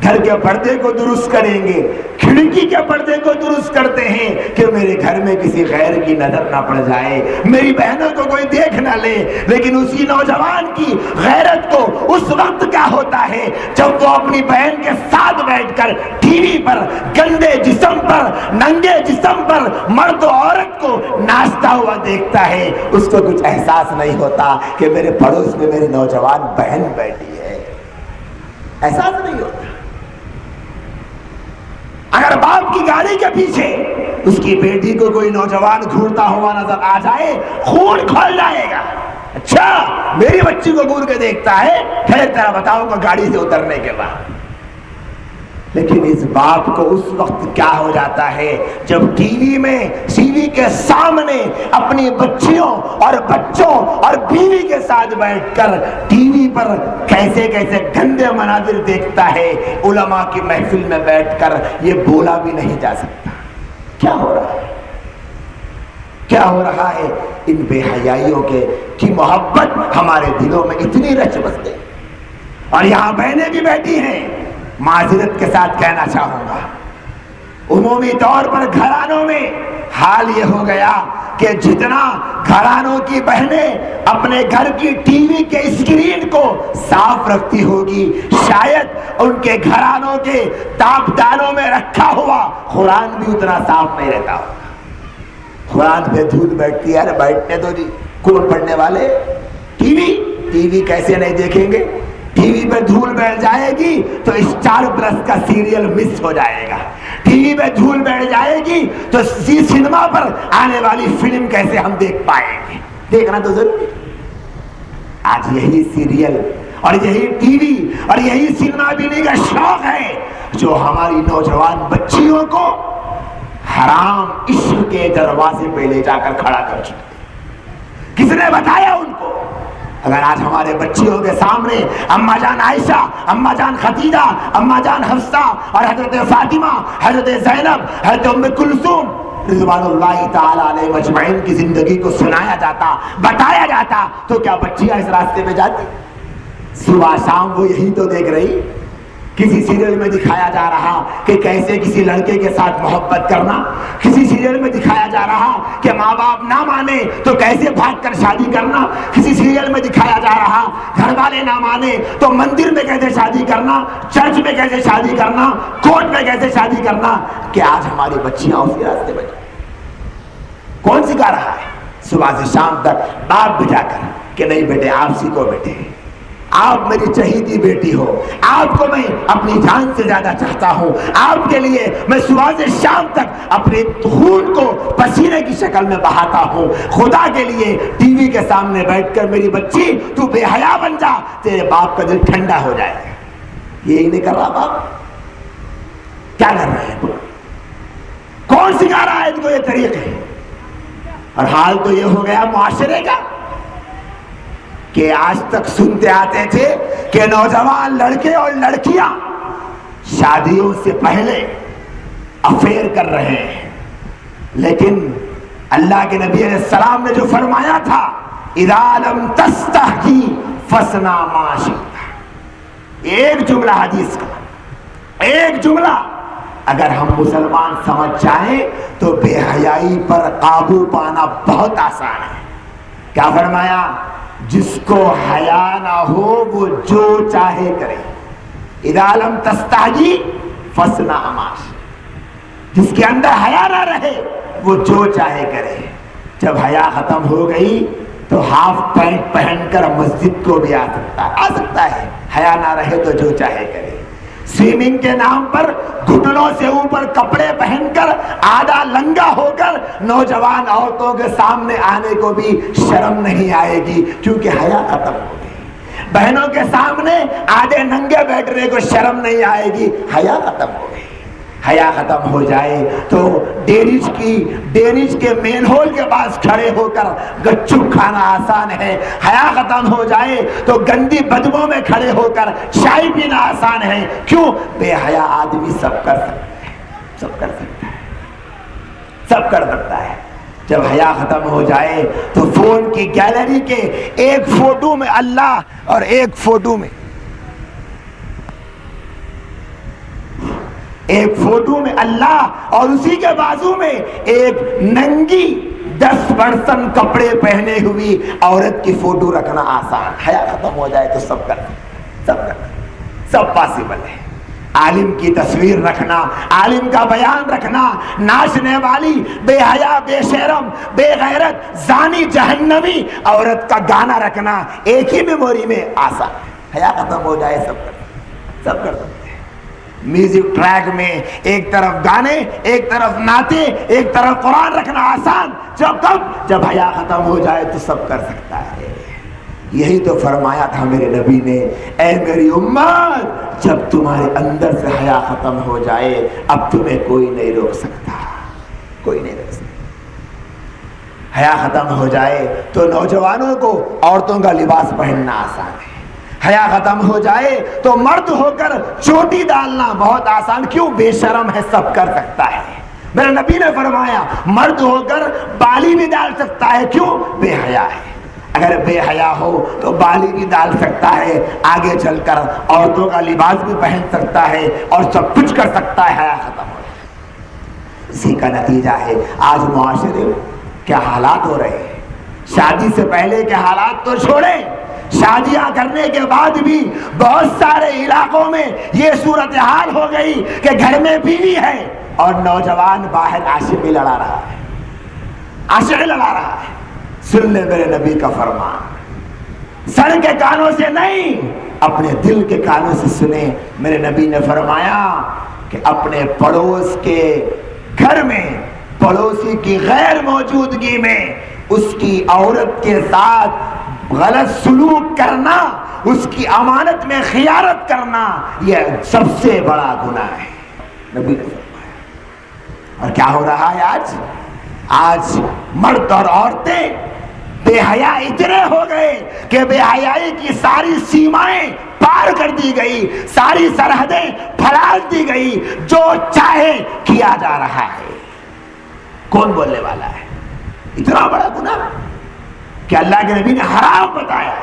گھر کے پردے کو درست کریں گے، کھڑکی کے پردے کو درست کرتے ہیں کہ میرے گھر میں کسی غیر کی نظر نہ پڑ جائے، میری بہنوں کو کوئی دیکھ نہ لے۔ لیکن اسی نوجوان کی غیرت کو اس وقت کیا ہوتا ہے جب وہ اپنی بہن کے ساتھ بیٹھ کر ٹی وی پر گندے جسم پر، ننگے جسم پر مرد و عورت کو ناچتا ہوا دیکھتا ہے، اس کو کچھ احساس نہیں ہوتا کہ میرے پڑوس میں میری نوجوان بہن بیٹھی ہے، احساس نہیں ہوتا۔ اگر باپ کی گاڑی کے پیچھے اس کی بیٹی کو کوئی نوجوان گھورتا ہوا نظر آ جائے، خون کھول جائے گا۔ اچھا میری بچی کو گور کے دیکھتا ہے، پھر تیرا بتاؤں گا گاڑی سے اترنے کے بعد۔ لیکن اس باپ کو اس وقت کیا ہو جاتا ہے جب ٹی وی کے سامنے اپنی بچیوں اور بچوں اور بیوی کے ساتھ بیٹھ کر ٹی وی پر کیسے کیسے گندے مناظر دیکھتا ہے، علماء کی محفل میں بیٹھ کر یہ بولا بھی نہیں جا سکتا۔ کیا ہو رہا ہے؟ کیا ہو رہا ہے؟ ان بے حیائیوں کی محبت ہمارے دلوں میں اتنی رچ بس گئی۔ اور یہاں بہنیں بھی بیٹھی ہیں، معذرت کے ساتھ کہنا چاہوں گا، عمومی طور پر گھرانوں میں حال یہ ہو گیا کہ جتنا گھرانوں کی بہنیں اپنے گھر کی ٹی وی کے اسکرین کو صاف رکھتی ہوگی، شاید ان کے گھرانوں کے تاپدانوں میں رکھا ہوا قرآن بھی اتنا صاف نہیں رہتا ہوگا۔ قرآن پہ دھول بیٹھتی ہے، بیٹھنے دو جی، کون پڑھنے والے؟ ٹی وی کیسے نہیں دیکھیں گے؟ ٹی وی پہ دھول بیٹھ جائے گی تو اسٹار پلس کا سیریل مس ہو جائے گا، ٹی وی میں دھول بیٹھ جائے گی تو سینما پر آنے والی فلم کیسے ہم دیکھ پائیں گے؟ دیکھنا تو ضروری۔ آج یہی سیریل اور یہی ٹی وی اور یہی سینما بینی کا شوق ہے جو ہماری نوجوان بچیوں کو حرام عشق کے دروازے پہ لے جا کر کھڑا کر چکے۔ کس نے بتایا ان کو؟ اگر آج ہمارے بچیوں کے سامنے اما جان عائشہ، اما جان خدیجہ، اما جان حفصہ اور حضرت فاطمہ، حضرت زینب، حضرت ام کلثوم رضوان اللہ تعالی علیہ مجمعین کی زندگی کو سنایا جاتا، بتایا جاتا، تو کیا بچیاں اس راستے پہ جاتی؟ صبح شام وہ یہی تو دیکھ رہی۔ کسی سیریل میں دکھایا جا رہا کہ کیسے کسی لڑکے کے ساتھ محبت کرنا، کسی سیریل میں دکھایا جا رہا کہ ماں باپ نہ مانے تو کیسے بھاگ کر شادی کرنا، کسی سیریل میں دکھایا جا رہا گھر والے نہ مانے تو مندر میں کیسے شادی کرنا، چرچ میں کیسے شادی کرنا، کورٹ میں کیسے شادی کرنا۔ کہ آج ہماری بچیاں اسی راستے پہ کون سکھا رہا ہے؟ صبح سے شام تک باپ بٹھا کر کہ نہیں بیٹے آپ سیکھو، بیٹے آپ میری چہیتی بیٹی ہو، آپ کو میں اپنی جان سے زیادہ چاہتا ہوں، آپ کے لیے میں صبح سے شام تک اپنے خون کو پسینے کی شکل میں بہاتا ہوں، خدا کے لیے ٹی وی کے سامنے بیٹھ کر میری بچی تو بے حیا بن جا، تیرے باپ کا دل ٹھنڈا ہو جائے گا۔ یہی نہیں کر رہا باپ؟ کیا کر رہے ہیں؟ کون سکھا رہا ہے ان کو یہ طریقے؟ اور حال تو یہ ہو گیا معاشرے کا کہ آج تک سنتے آتے تھے کہ نوجوان لڑکے اور لڑکیاں شادیوں سے پہلے افیئر کر رہے ہیں، لیکن اللہ کے نبی علیہ السلام نے جو فرمایا تھا اذا لم تستحی فاصنع ما شئت، ایک جملہ حدیث کا، ایک جملہ اگر ہم مسلمان سمجھ جائیں تو بے حیائی پر قابو پانا بہت آسان ہے۔ کیا فرمایا؟ جس کو حیا نہ ہو وہ جو چاہے کرے، اذا لم تستحی فاصنع ما شئت، جس کے اندر حیا نہ رہے وہ جو چاہے کرے۔ جب حیا ختم ہو گئی تو ہاف پینٹ پہن کر مسجد کو بھی آ سکتا ہے، حیا نہ رہے تو جو چاہے کرے۔ سوئمنگ کے نام پر گھٹنوں سے اوپر کپڑے پہن کر آدھا لنگا ہو کر نوجوان عورتوں کے سامنے آنے کو بھی شرم نہیں آئے گی، کیونکہ حیا ختم ہو گئی۔ بہنوں کے سامنے آدھے ننگے بیٹھنے کو شرم نہیں آئے گی، حیا ختم ہو گئی۔ حیا ختم ہو جائے تو ڈیریج کے مین ہول کے پاس کھڑے ہو کر گچھو کھانا آسان ہے، حیا ختم ہو جائے تو گندی بدبو میں کھڑے ہو کر چائے پینا آسان ہے۔ کیوں؟ بے حیا آدمی سب کر سکتا ہے، سب کر سکتا ہے، سب کر سکتا ہے۔ جب حیا ختم ہو جائے تو فون کی گیلری کے ایک فوٹو میں اللہ اور ایک فوٹو میں اللہ اور اسی کے بازو میں ایک ننگی 10% کپڑے پہنے ہوئی عورت کی فوٹو رکھنا آسان۔ حیا ختم ہو جائے تو سب پاسبل ہے۔ عالم کی تصویر رکھنا، عالم کا بیان رکھنا، ناچنے والی بے حیا، بے شرم، بے غیرت، زانی، جہنمی عورت کا گانا رکھنا ایک ہی میموری میں آسان ہے۔ حیا ختم ہو جائے سب کر سکتے ہیں۔ میوزک ٹریک میں ایک طرف گانے، ایک طرف نعتیں، ایک طرف قرآن رکھنا آسان، جب حیا ختم ہو جائے تو سب کر سکتا ہے۔ یہی تو فرمایا تھا میرے نبی نے، اے میری امت جب تمہارے اندر سے حیا ختم ہو جائے اب تمہیں کوئی نہیں روک سکتا، کوئی نہیں روک سکتا۔ حیا ختم ہو جائے تو نوجوانوں کو عورتوں کا لباس پہننا آسان ہے۔ حیا ختم ہو جائے تو مرد ہو کر چوٹی ڈالنا بہت آسان، کیوں؟ بے شرم ہے، سب کر سکتا ہے۔ میرے نبی نے فرمایا مرد ہو کر بالی بھی ڈال سکتا ہے، کیوں؟ بے حیا ہے۔ اگر بے حیا ہو تو بالی بھی ڈال سکتا ہے، آگے چل کر عورتوں کا لباس بھی پہن سکتا ہے اور سب کچھ کر سکتا ہے۔ حیا ختم ہو جائے، اسی کا نتیجہ ہے آج معاشرے میں کیا حالات ہو رہے ہیں۔ شادی سے پہلے کے حالات تو چھوڑیں، شادیاں کرنے کے بعد بھی بہت سارے علاقوں میں یہ صورتحال ہو گئی کہ گھر میں بیوی ہے اور نوجوان باہر عاشقی لڑا رہا ہے۔ سن لے میرے نبی کا فرمان، سر کے کانوں سے نہیں اپنے دل کے کانوں سے سنیں۔ میرے نبی نے فرمایا کہ اپنے پڑوس کے گھر میں پڑوسی کی غیر موجودگی میں اس کی عورت کے ساتھ غلط سلوک کرنا، اس کی امانت میں خیانت کرنا، یہ سب سے بڑا گناہ ہے، نبی نے فرمایا۔ اور کیا ہو رہا ہے آج مرد اور عورتیں بے حیا اتنے ہو گئے کہ بے حیائی کی ساری سیمائیں پار کر دی گئی، ساری سرحدیں پھیلا دی گئی، جو چاہے کیا جا رہا ہے۔ کون بولنے والا ہے؟ اتنا بڑا گناہ کہ اللہ کے نبی نے حرام بتایا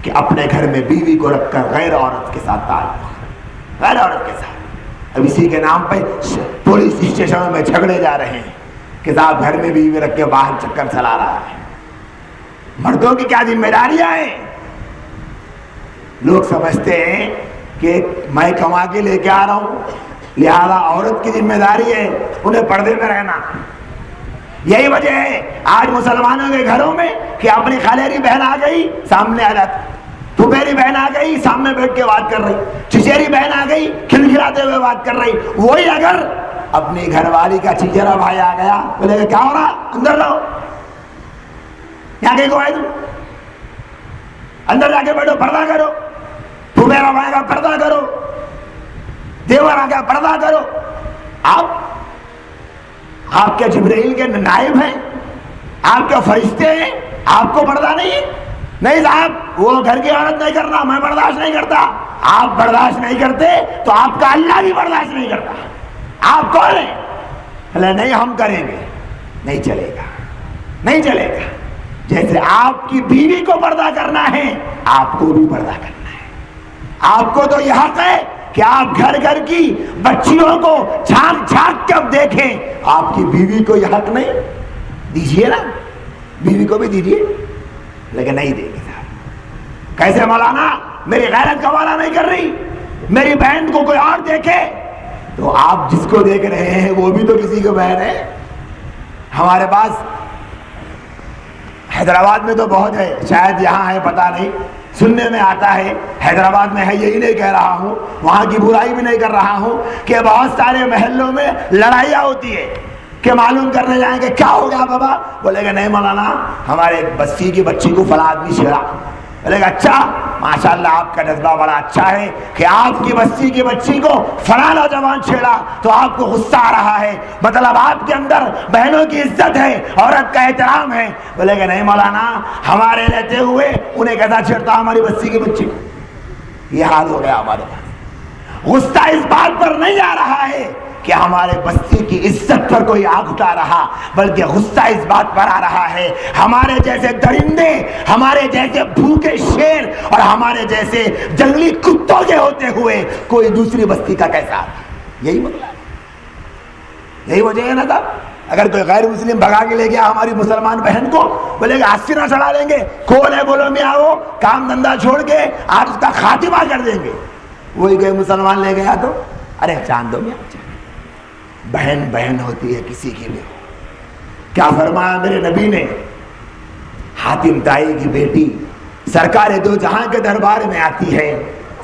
کہ اپنے گھر میں بیوی کو رکھ کر غیر عورت کے ساتھ تعلق، غیر عورت کے ساتھ۔ اب اسی کے نام پہ پولیس اسٹیشنوں میں جھگڑے جا رہے ہیں کہ صاحب گھر میں بیوی رکھ کے باہر چکر چلا رہا ہے۔ مردوں کی کیا ذمہ داریاں ہیں؟ لوگ سمجھتے ہیں کہ میں کما کے لے کے آ رہا ہوں، لہذا عورت کی ذمہ داری ہے انہیں پردے میں رہنا۔ یہی وجہ ہے آج مسلمانوں کے گھروں میں کہ اپنی خالیری بہن آ گئی سامنے آ جاتی، پھپھیری بہن آ گئی سامنے بیٹھ کے بات کر رہی، چچیری بہن آ گئی کھلکھلاتے ہوئے بات کر رہی۔ وہی اگر اپنی گھر والی کا چچیرا بھائی آ گیا بولے گا کیا ہو رہا، اندر رہو، یہاں کہیں کو آئے تم، اندر جا کے بیٹھو، پردہ کرو، پھپھیرا بھائی کا پردہ کرو، دیور آ گیا پردہ کرو۔ آپ کے جبرائیل کے نائب ہیں، آپ کے فرشتے ہیں، آپ کو پردہ نہیں ہے؟ نہیں صاحب وہ گھر کی عورت نہیں کرنا، میں برداشت نہیں کرتا۔ آپ برداشت نہیں کرتے تو آپ کا اللہ بھی برداشت نہیں کرتا۔ آپ کون ہیں؟ بولے نہیں ہم کریں گے، نہیں چلے گا، نہیں چلے گا۔ جیسے آپ کی بیوی کو پردہ کرنا ہے آپ کو بھی پردہ کرنا ہے۔ آپ کو تو یہ حق ہے کہ آپ گھر گھر کی بچیوں کو جھانک جھانک کر دیکھیں، آپ کی بیوی کو یہ حق نہیں؟ دیجئے نا، بیوی کو بھی دیجئے، لیکن نہیں دیں گے صاحب۔ کیسے مولانا میری غیرت کا والا نہیں کر رہی، میری بہن کو کوئی اور دیکھے؟ تو آپ جس کو دیکھ رہے ہیں وہ بھی تو کسی کی بہن ہے۔ ہمارے پاس حیدرآباد میں تو بہت ہے، شاید یہاں ہے پتہ نہیں، سننے میں آتا ہے حیدرآباد میں ہے، یہی نہیں کہہ رہا ہوں، وہاں کی برائی بھی نہیں کر رہا ہوں، کہ بہت سارے محلوں میں لڑائیاں ہوتی ہے کہ معلوم کرنے جائیں کہ کیا ہو گیا بابا، بولے گا نہیں مولانا ہمارے بستی کی بچی کو فلاں آدمی چھیڑا۔ بولے گا اچھا ماشاءاللہ آپ کا جذبہ بڑا اچھا ہے کہ آپ کی بستی کی بچی کو فلاں نوجوان چھیڑا تو آپ کو غصہ آ رہا ہے، مطلب آپ کے اندر بہنوں کی عزت ہے، عورت کا احترام ہے۔ بولے گا نہیں مولانا ہمارے رہتے ہوئے انہیں کیسا چھیڑتا ہماری بستی کی بچی کو؟ یہ حال ہو گیا ہمارے پاس۔ غصہ اس بات پر نہیں آ رہا ہے کہ ہمارے بستی کی عزت پر کوئی آگ اٹھا رہا، بلکہ غصہ اس بات پر آ رہا ہے ہمارے جیسے درندے، ہمارے جیسے بھوکے شیر اور ہمارے جیسے جنگلی کتوں کے ہوتے ہوئے کوئی دوسری بستی کا کیسا آتا۔ یہی مسئلہ ہے، یہی وجہ ہے نا صاحب۔ اگر کوئی غیر مسلم بھگا کے لے گیا ہماری مسلمان بہن کو، بولے گا ہاتھ نہ چڑھا لیں گے، کون ہے بولو میں آؤ، کام دھندا چھوڑ کے آج اس کا خاتمہ کر دیں گے۔ وہی کوئی مسلمان لے گیا تو ارے چاند دو میں بہن بہن ہوتی ہے کسی کی بھی۔ کیا فرمایا میرے نبی نے؟ حاتم طائی کی بیٹی سرکار دو جہاں کے دربار میں آتی ہے،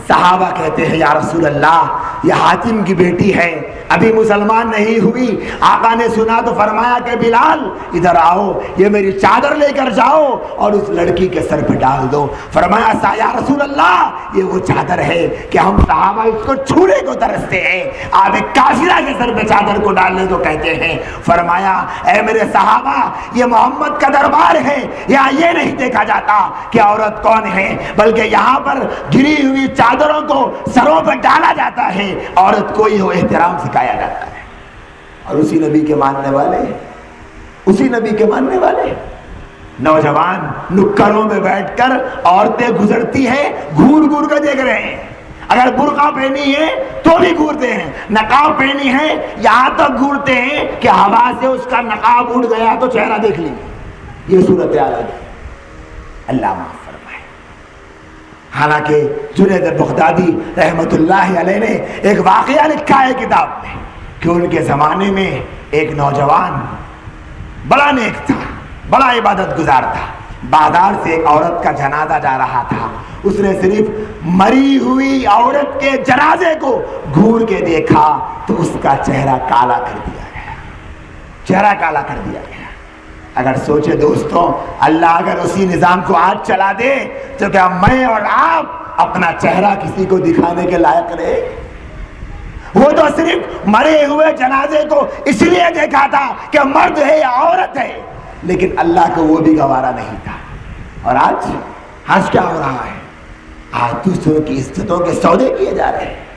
صحابہ کہتے ہیں یا رسول اللہ یہ حاتم کی بیٹی ہے، ابھی مسلمان نہیں ہوئی۔ آقا نے سنا تو فرمایا کہ بلال ادھر آؤ، یہ میری چادر لے کر جاؤ اور اس لڑکی کے سر پہ ڈال دو۔ فرمایا یا رسول اللہ یہ وہ چادر ہے کہ ہم صحابہ اس کو چھونے کو ترستے ہیں، آپ ایک کافرہ کے سر پہ چادر کو ڈالنے کو کہتے ہیں۔ فرمایا اے میرے صحابہ یہ محمد کا دربار ہے، یہاں یہ نہیں دیکھا جاتا کہ عورت کون ہے، بلکہ یہاں پر گری ہوئی چادروں کو سروں پر ڈالا جاتا ہے، عورت کو ہی احترام سکھایا جاتا ہے۔ اور اسی نبی کے ماننے والے، اسی نبی کے ماننے والے نوجوان نکروں میں بیٹھ کر عورتیں گزرتی ہیں گھور گھور کر دیکھ رہے ہیں۔ اگر برقع پہنی ہے تو بھی گھورتے ہیں، نقاب پہنی ہے یہاں تک گھورتے ہیں کہ ہوا سے اس کا نقاب اڑ گیا تو چہرہ دیکھ لیں گے۔ یہ صورتحال ہے، اللہ معاف فرمائے۔ حالانکہ جنید بغدادی رحمت اللہ علیہ نے ایک واقعہ لکھا ہے کتاب میں کہ ان کے زمانے میں ایک نوجوان بڑا نیک تھا، بڑا عبادت گزار تھا، بازار سے ایک عورت کا جنازہ جا رہا تھا، اس نے صرف مری ہوئی عورت کے جنازے کو گھور کے دیکھا تو اس کا چہرہ کالا کر دیا گیا، چہرہ کالا کر دیا گیا۔ اگر سوچے دوستوں، اللہ اگر اسی نظام کو آج چلا دے تو کیا میں اور آپ اپنا چہرہ کسی کو دکھانے کے لائق رہے؟ وہ تو صرف مرے ہوئے جنازے کو اس لیے دیکھا تھا کہ مرد ہے یا عورت ہے، لیکن اللہ کو وہ بھی گوارا نہیں تھا۔ اور آج کیا ہو رہا ہے؟ آج دوسروں کی عزتوں کے سودے کیے جا رہے ہیں،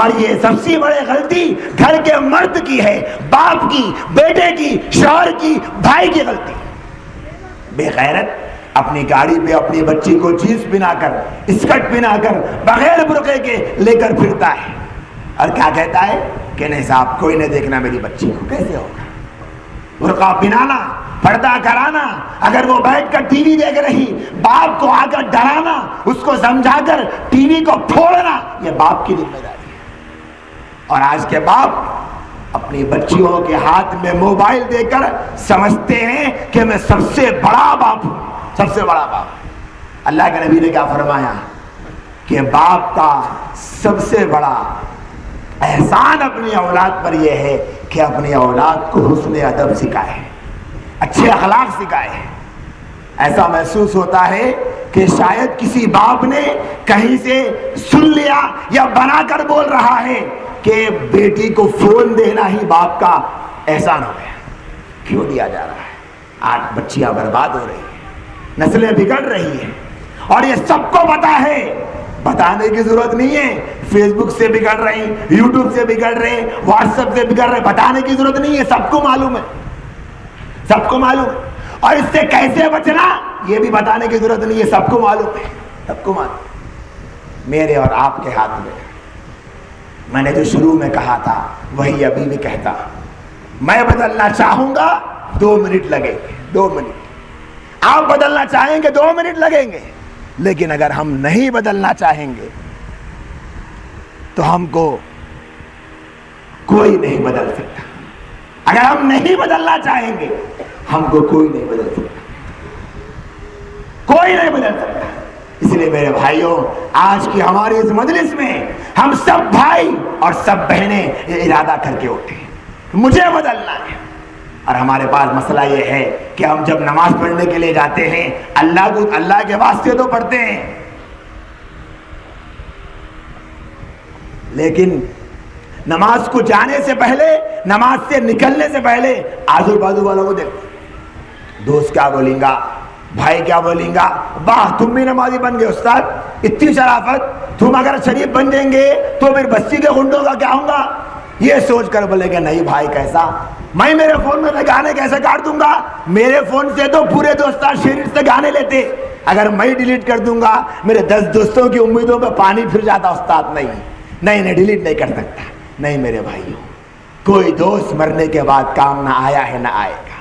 اور یہ سب سے بڑی غلطی گھر کے مرد کی ہے، باپ کی، بیٹے کی، شوہر کی، بھائی کی غلطی۔ بے غیرت اپنی گاڑی پہ اپنی بچی کو جینس پہنا کر، اسکرٹ پہنا کر، بغیر برقعے کے لے کر پھرتا ہے، اور کیا کہتا ہے کہ نہیں صاحب کوئی نہیں دیکھنا میری بچی کو۔ کیسے ہوگا؟ برقع پہنانا، پردہ کرانا، اگر وہ بیٹھ کر ٹی وی دیکھ رہی باپ کو آ کر ڈرانا، اس کو سمجھا کر ٹی وی کو پھوڑنا، یہ باپ کی ذمہ داری ہے۔ اور آج کے باپ اپنی بچیوں کے ہاتھ میں موبائل دے کر سمجھتے ہیں کہ میں سب سے بڑا باپ ہوں، سب سے بڑا باپ۔ اللہ کے نبی نے کیا فرمایا کہ باپ کا سب سے بڑا احسان اپنی اولاد پر یہ ہے کہ اپنی اولاد کو حسن ادب سکھائے، اچھے اخلاق سکھائے۔ ایسا محسوس ہوتا ہے کہ شاید کسی باپ نے کہیں سے سن لیا یا بنا کر بول رہا ہے کہ بیٹی کو فون دینا ہی باپ کا احسان ہو گیا۔ کیوں دیا جا رہا ہے؟ آج بچیاں برباد ہو رہی ہیں، نسلیں بگڑ رہی ہیں، اور یہ سب کو پتا ہے، بتانے کی ضرورت نہیں ہے۔ فیس بک سے بگڑ رہے ہیں، یوٹیوب سے بگڑ رہے ہیں، واٹس ایپ سے بگڑ رہے ہیں، بتانے کی ضرورت نہیں ہے، سب کو معلوم ہے، سب کو معلوم ہے۔ اور اس سے کیسے بچنا یہ بھی بتانے کی ضرورت نہیں ہے، سب کو معلوم ہے، سب کو معلوم۔ میرے اور آپ کے ہاتھ میں نے جو شروع میں کہا تھا وہی ابھی بھی کہتا، میں بدلنا چاہوں گا 2 منٹ لگیں گے، 2 منٹ۔ آپ بدلنا چاہیں گے 2 منٹ لگیں گے، لیکن اگر ہم نہیں بدلنا چاہیں گے تو ہم کو کوئی نہیں بدل سکتا۔ اگر ہم نہیں بدلنا چاہیں گے ہم کو کوئی نہیں بدل سکتا، کوئی نہیں بدل سکتا۔ اس لیے میرے بھائیوں، آج کی ہماری اس مجلس میں ہم سب بھائی اور سب بہنیں یہ ارادہ کر کے اٹھے مجھے بدلنا ہے۔ اور ہمارے پاس مسئلہ یہ ہے کہ ہم جب نماز پڑھنے کے لیے جاتے ہیں اللہ کے واسطے تو پڑھتے ہیں، لیکن نماز کو جانے سے پہلے، نماز سے نکلنے سے پہلے آزو بازو والوں کو دیکھتے، دوست کیا بولیں گا، بھائی کیا بولیں گا، واہ تم بھی نمازی بن گئے استاد، اتنی شرافت، تم اگر شریف بن جائیں گے تو پھر بستی کے گنڈوں کا کیا ہوگا، یہ سوچ کر بولے کہ نہیں بھائی کیسا، میں میرے فون میں گانے کیسے کاٹ دوں گا، میرے فون سے تو پورے دوستان شریف سے گانے لیتے، اگر میں ڈیلیٹ کر دوں گا میرے 10 دوستوں کی امیدوں پہ پانی پھر جاتا استاد۔ نہیں ڈیلیٹ نہیں کر سکتا۔ نہیں میرے بھائیوں، کوئی دوست مرنے کے بعد کام نہ آیا ہے نہ آئے گا،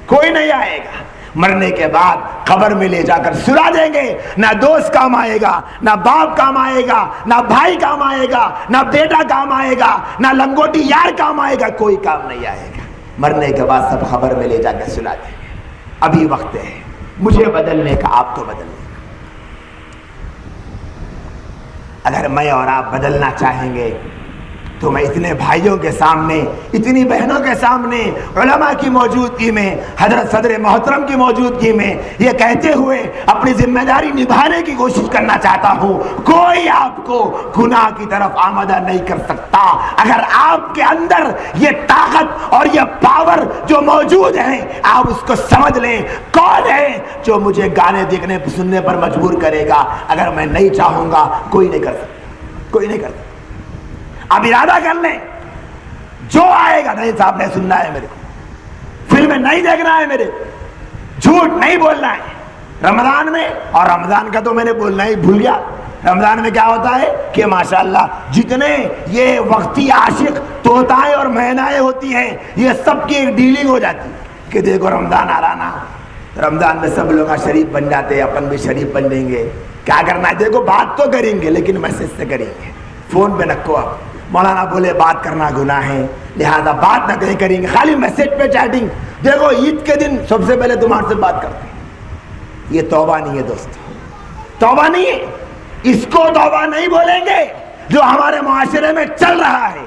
کوئی نہیں آئے گا۔ مرنے کے بعد قبر میں لے جا کر سلا دیں گے، نہ دوست کام آئے گا، نہ باپ کام آئے گا، نہ بھائی کام آئے گا، نہ بیٹا کام آئے گا، نہ لنگوٹی یار کام آئے گا، کوئی کام نہیں آئے گا۔ مرنے کے بعد سب قبر میں لے جا کر سلا دیں گے۔ ابھی وقت ہے مجھے بدلنے کا، آپ کو بدلنے کا۔ اگر میں اور آپ بدلنا چاہیں گے تو میں اتنے بھائیوں کے سامنے، اتنی بہنوں کے سامنے، علماء کی موجودگی میں، حضرت صدر محترم کی موجودگی میں یہ کہتے ہوئے اپنی ذمہ داری نبھانے کی کوشش کرنا چاہتا ہوں، کوئی آپ کو گناہ کی طرف آمادہ نہیں کر سکتا اگر آپ کے اندر یہ طاقت اور یہ پاور جو موجود ہے آپ اس کو سمجھ لیں۔ کون ہے جو مجھے گانے دیکھنے سننے پر مجبور کرے گا؟ اگر میں نہیں چاہوں گا کوئی نہیں کر سکتا، کوئی نہیں کر سکتا۔ اب ارادہ کر لیں، جو آئے گا نہیں صاحب نہیں سننا ہے، میرے کو فلمیں نہیں دیکھنا ہے، میرے جھوٹ نہیں بولنا ہے رمضان میں۔ اور رمضان کا تو میں نے بولنا ہی بھول گیا۔ رمضان میں کیا ہوتا ہے کہ ماشاءاللہ جتنے یہ وقتی عاشق طوطائیں اور مہنائیں ہوتی ہیں یہ سب کی ایک ڈیلنگ ہو جاتی ہے کہ دیکھو رمضان آ رہا نا، رمضان میں سب لوگ شریف بن جاتے ہیں، اپن بھی شریف بن لیں گے۔ کیا کرنا ہے؟ دیکھو بات تو کریں گے لیکن میسج سے کریں گے، فون پہ نکو۔ آپ مولانا بولے بات کرنا گناہ ہے لہذا بات نہ کہیں کریں گے، خالی میسج پہ چیٹنگ۔ دیکھو عید کے دن سب سے پہلے تمہارے سے بات کرتے ہیں، یہ توبہ نہیں ہے دوست، توبہ نہیں ہے۔ اس کو توبہ نہیں بولیں گے جو ہمارے معاشرے میں چل رہا ہے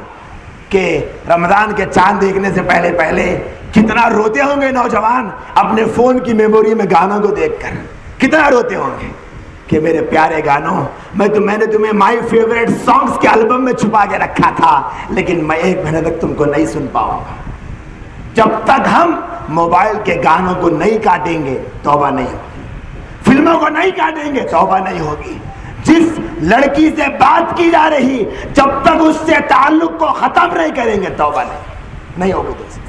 کہ رمضان کے چاند دیکھنے سے پہلے پہلے کتنا روتے ہوں گے نوجوان اپنے فون کی میموری میں گانوں کو دیکھ کر، کتنا روتے ہوں گے کہ میرے پیارے گانوں، میں نے تمہیں مائی فیوریٹ سانگز کے البم میں چھپا کے رکھا تھا، لیکن میں 1 مہینے تک تم کو نہیں سن پاؤں گا۔ جب تک ہم موبائل کے گانوں کو نہیں کاٹیں گے توبہ نہیں ہوگی، فلموں کو نہیں کاٹیں گے توبہ نہیں ہوگی، جس لڑکی سے بات کی جا رہی جب تک اس سے تعلق کو ختم نہیں کریں گے توبہ نہیں ہوگی دوست،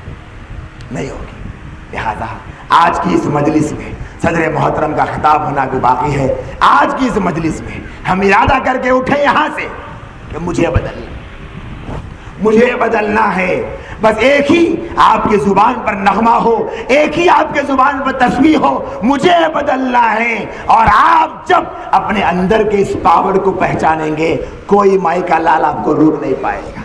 نہیں ہوگی۔ لہذا آج کی اس مجلس میں صدر محترم کا خطاب ہونا بھی باقی ہے۔ آج کی اس مجلس میں ہم ارادہ کر کے اٹھے یہاں سے کہ مجھے بدلنا ہے۔ بس ایک ہی آپ کی زبان پر نغمہ ہو، ایک ہی آپ کے زبان پر تسبیح ہو، مجھے بدلنا ہے۔ اور آپ جب اپنے اندر کے اس پاور کو پہچانیں گے، کوئی مائی کا لال آپ کو روک نہیں پائے گا۔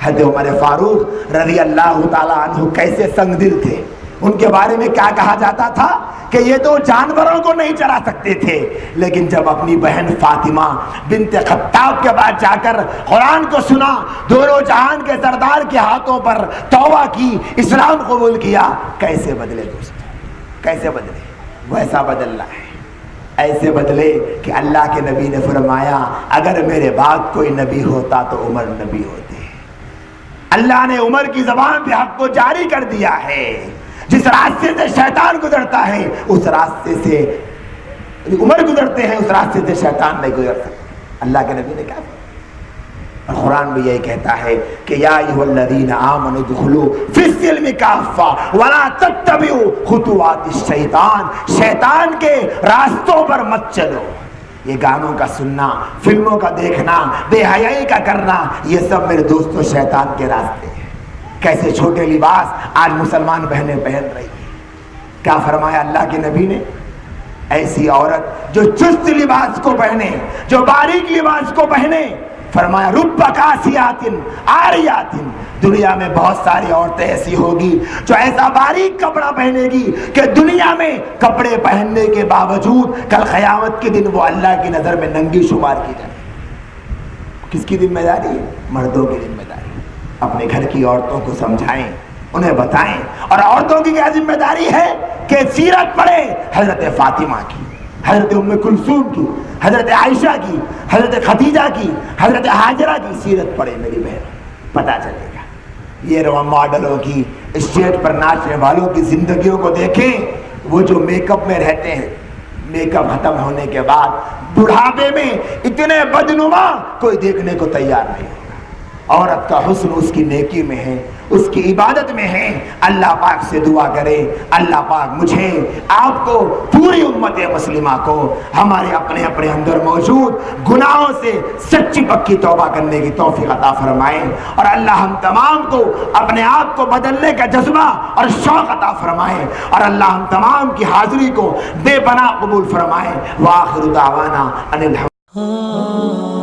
حضرت عمر فاروق رضی اللہ تعالیٰ عنہ کیسے سنگ دل تھے، ان کے بارے میں کیا کہا جاتا تھا کہ یہ تو جانوروں کو نہیں چرا سکتے تھے، لیکن جب اپنی بہن فاطمہ بنت خطاب کے بعد جا کر قرآن کو سنا، دونوں جہان کے سردار کے ہاتھوں پر توبہ کی، اسلام قبول کیا، کیسے بدلے دوست، کیسے بدلے؟ ویسا بدلنا ہے، ایسے بدلے کہ اللہ کے نبی نے فرمایا اگر میرے بعد کوئی نبی ہوتا تو عمر نبی ہوتے۔ اللہ نے عمر کی زبان پہ حق کو جاری کر دیا ہے۔ جس راستے سے شیطان گزرتا ہے اس راستے سے عمر گزرتے ہیں، اس راستے سے شیطان نہیں گزر سکتا۔ اللہ کے نبی نے کہا، اور قرآن بھی یہی کہتا ہے کہ یا ایھا الذین آمنوا ادخلوا فی السلم کافہ ولا تتبعوا خطوات الشیطان، شیطان کے راستوں پر مت چلو۔ یہ گانوں کا سننا، فلموں کا دیکھنا، بے حیائی کا کرنا، یہ سب میرے دوستوں شیطان کے راستے ہیں۔ کیسے چھوٹے لباس آج مسلمان بہنیں پہن رہی ہیں۔ کیا فرمایا اللہ کے نبی نے؟ ایسی عورت جو چست لباس کو پہنے، جو باریک لباس کو پہنے، فرمایا رب کاسیات عاریات، دنیا میں بہت ساری عورتیں ایسی ہوگی جو ایسا باریک کپڑا پہنے گی کہ دنیا میں کپڑے پہننے کے باوجود کل قیامت کے دن وہ اللہ کی نظر میں ننگی شمار کی جائے۔ کس کی ذمہ داری ہے؟ مردوں کی ذمہ داری۔ اپنے گھر کی عورتوں کو سمجھائیں، انہیں بتائیں۔ اور عورتوں کی کیا ذمہ داری ہے کہ سیرت پڑھے حضرت فاطمہ کی، حضرت ام کلثوم کی، حضرت عائشہ کی، حضرت خدیجہ کی، حضرت ہاجرہ کی سیرت پڑھے میری بہن، پتہ چلے گا۔ یہ ماڈلوں کی، اسٹیج پر ناچنے والوں کی زندگیوں کو دیکھیں، وہ جو میک اپ میں رہتے ہیں، میک اپ ختم ہونے کے بعد بڑھاپے میں اتنے بدنما کوئی دیکھنے کو تیار نہیں ہوگا۔ عورت کا حسن اس کی نیکی میں ہے، اس کی عبادت میں ہے۔ اللہ پاک سے دعا کرے اللہ پاک مجھے، آپ کو، پوری امت مسلمہ کو ہمارے اپنے اپنے اندر موجود گناہوں سے سچی پکی توبہ کرنے کی توفیق عطا فرمائے، اور اللہ ہم تمام کو اپنے آپ کو بدلنے کا جذبہ اور شوق عطا فرمائے، اور اللہ ہم تمام کی حاضری کو بے پناہ قبول فرمائے۔ وآخر دعوانا ان الحمد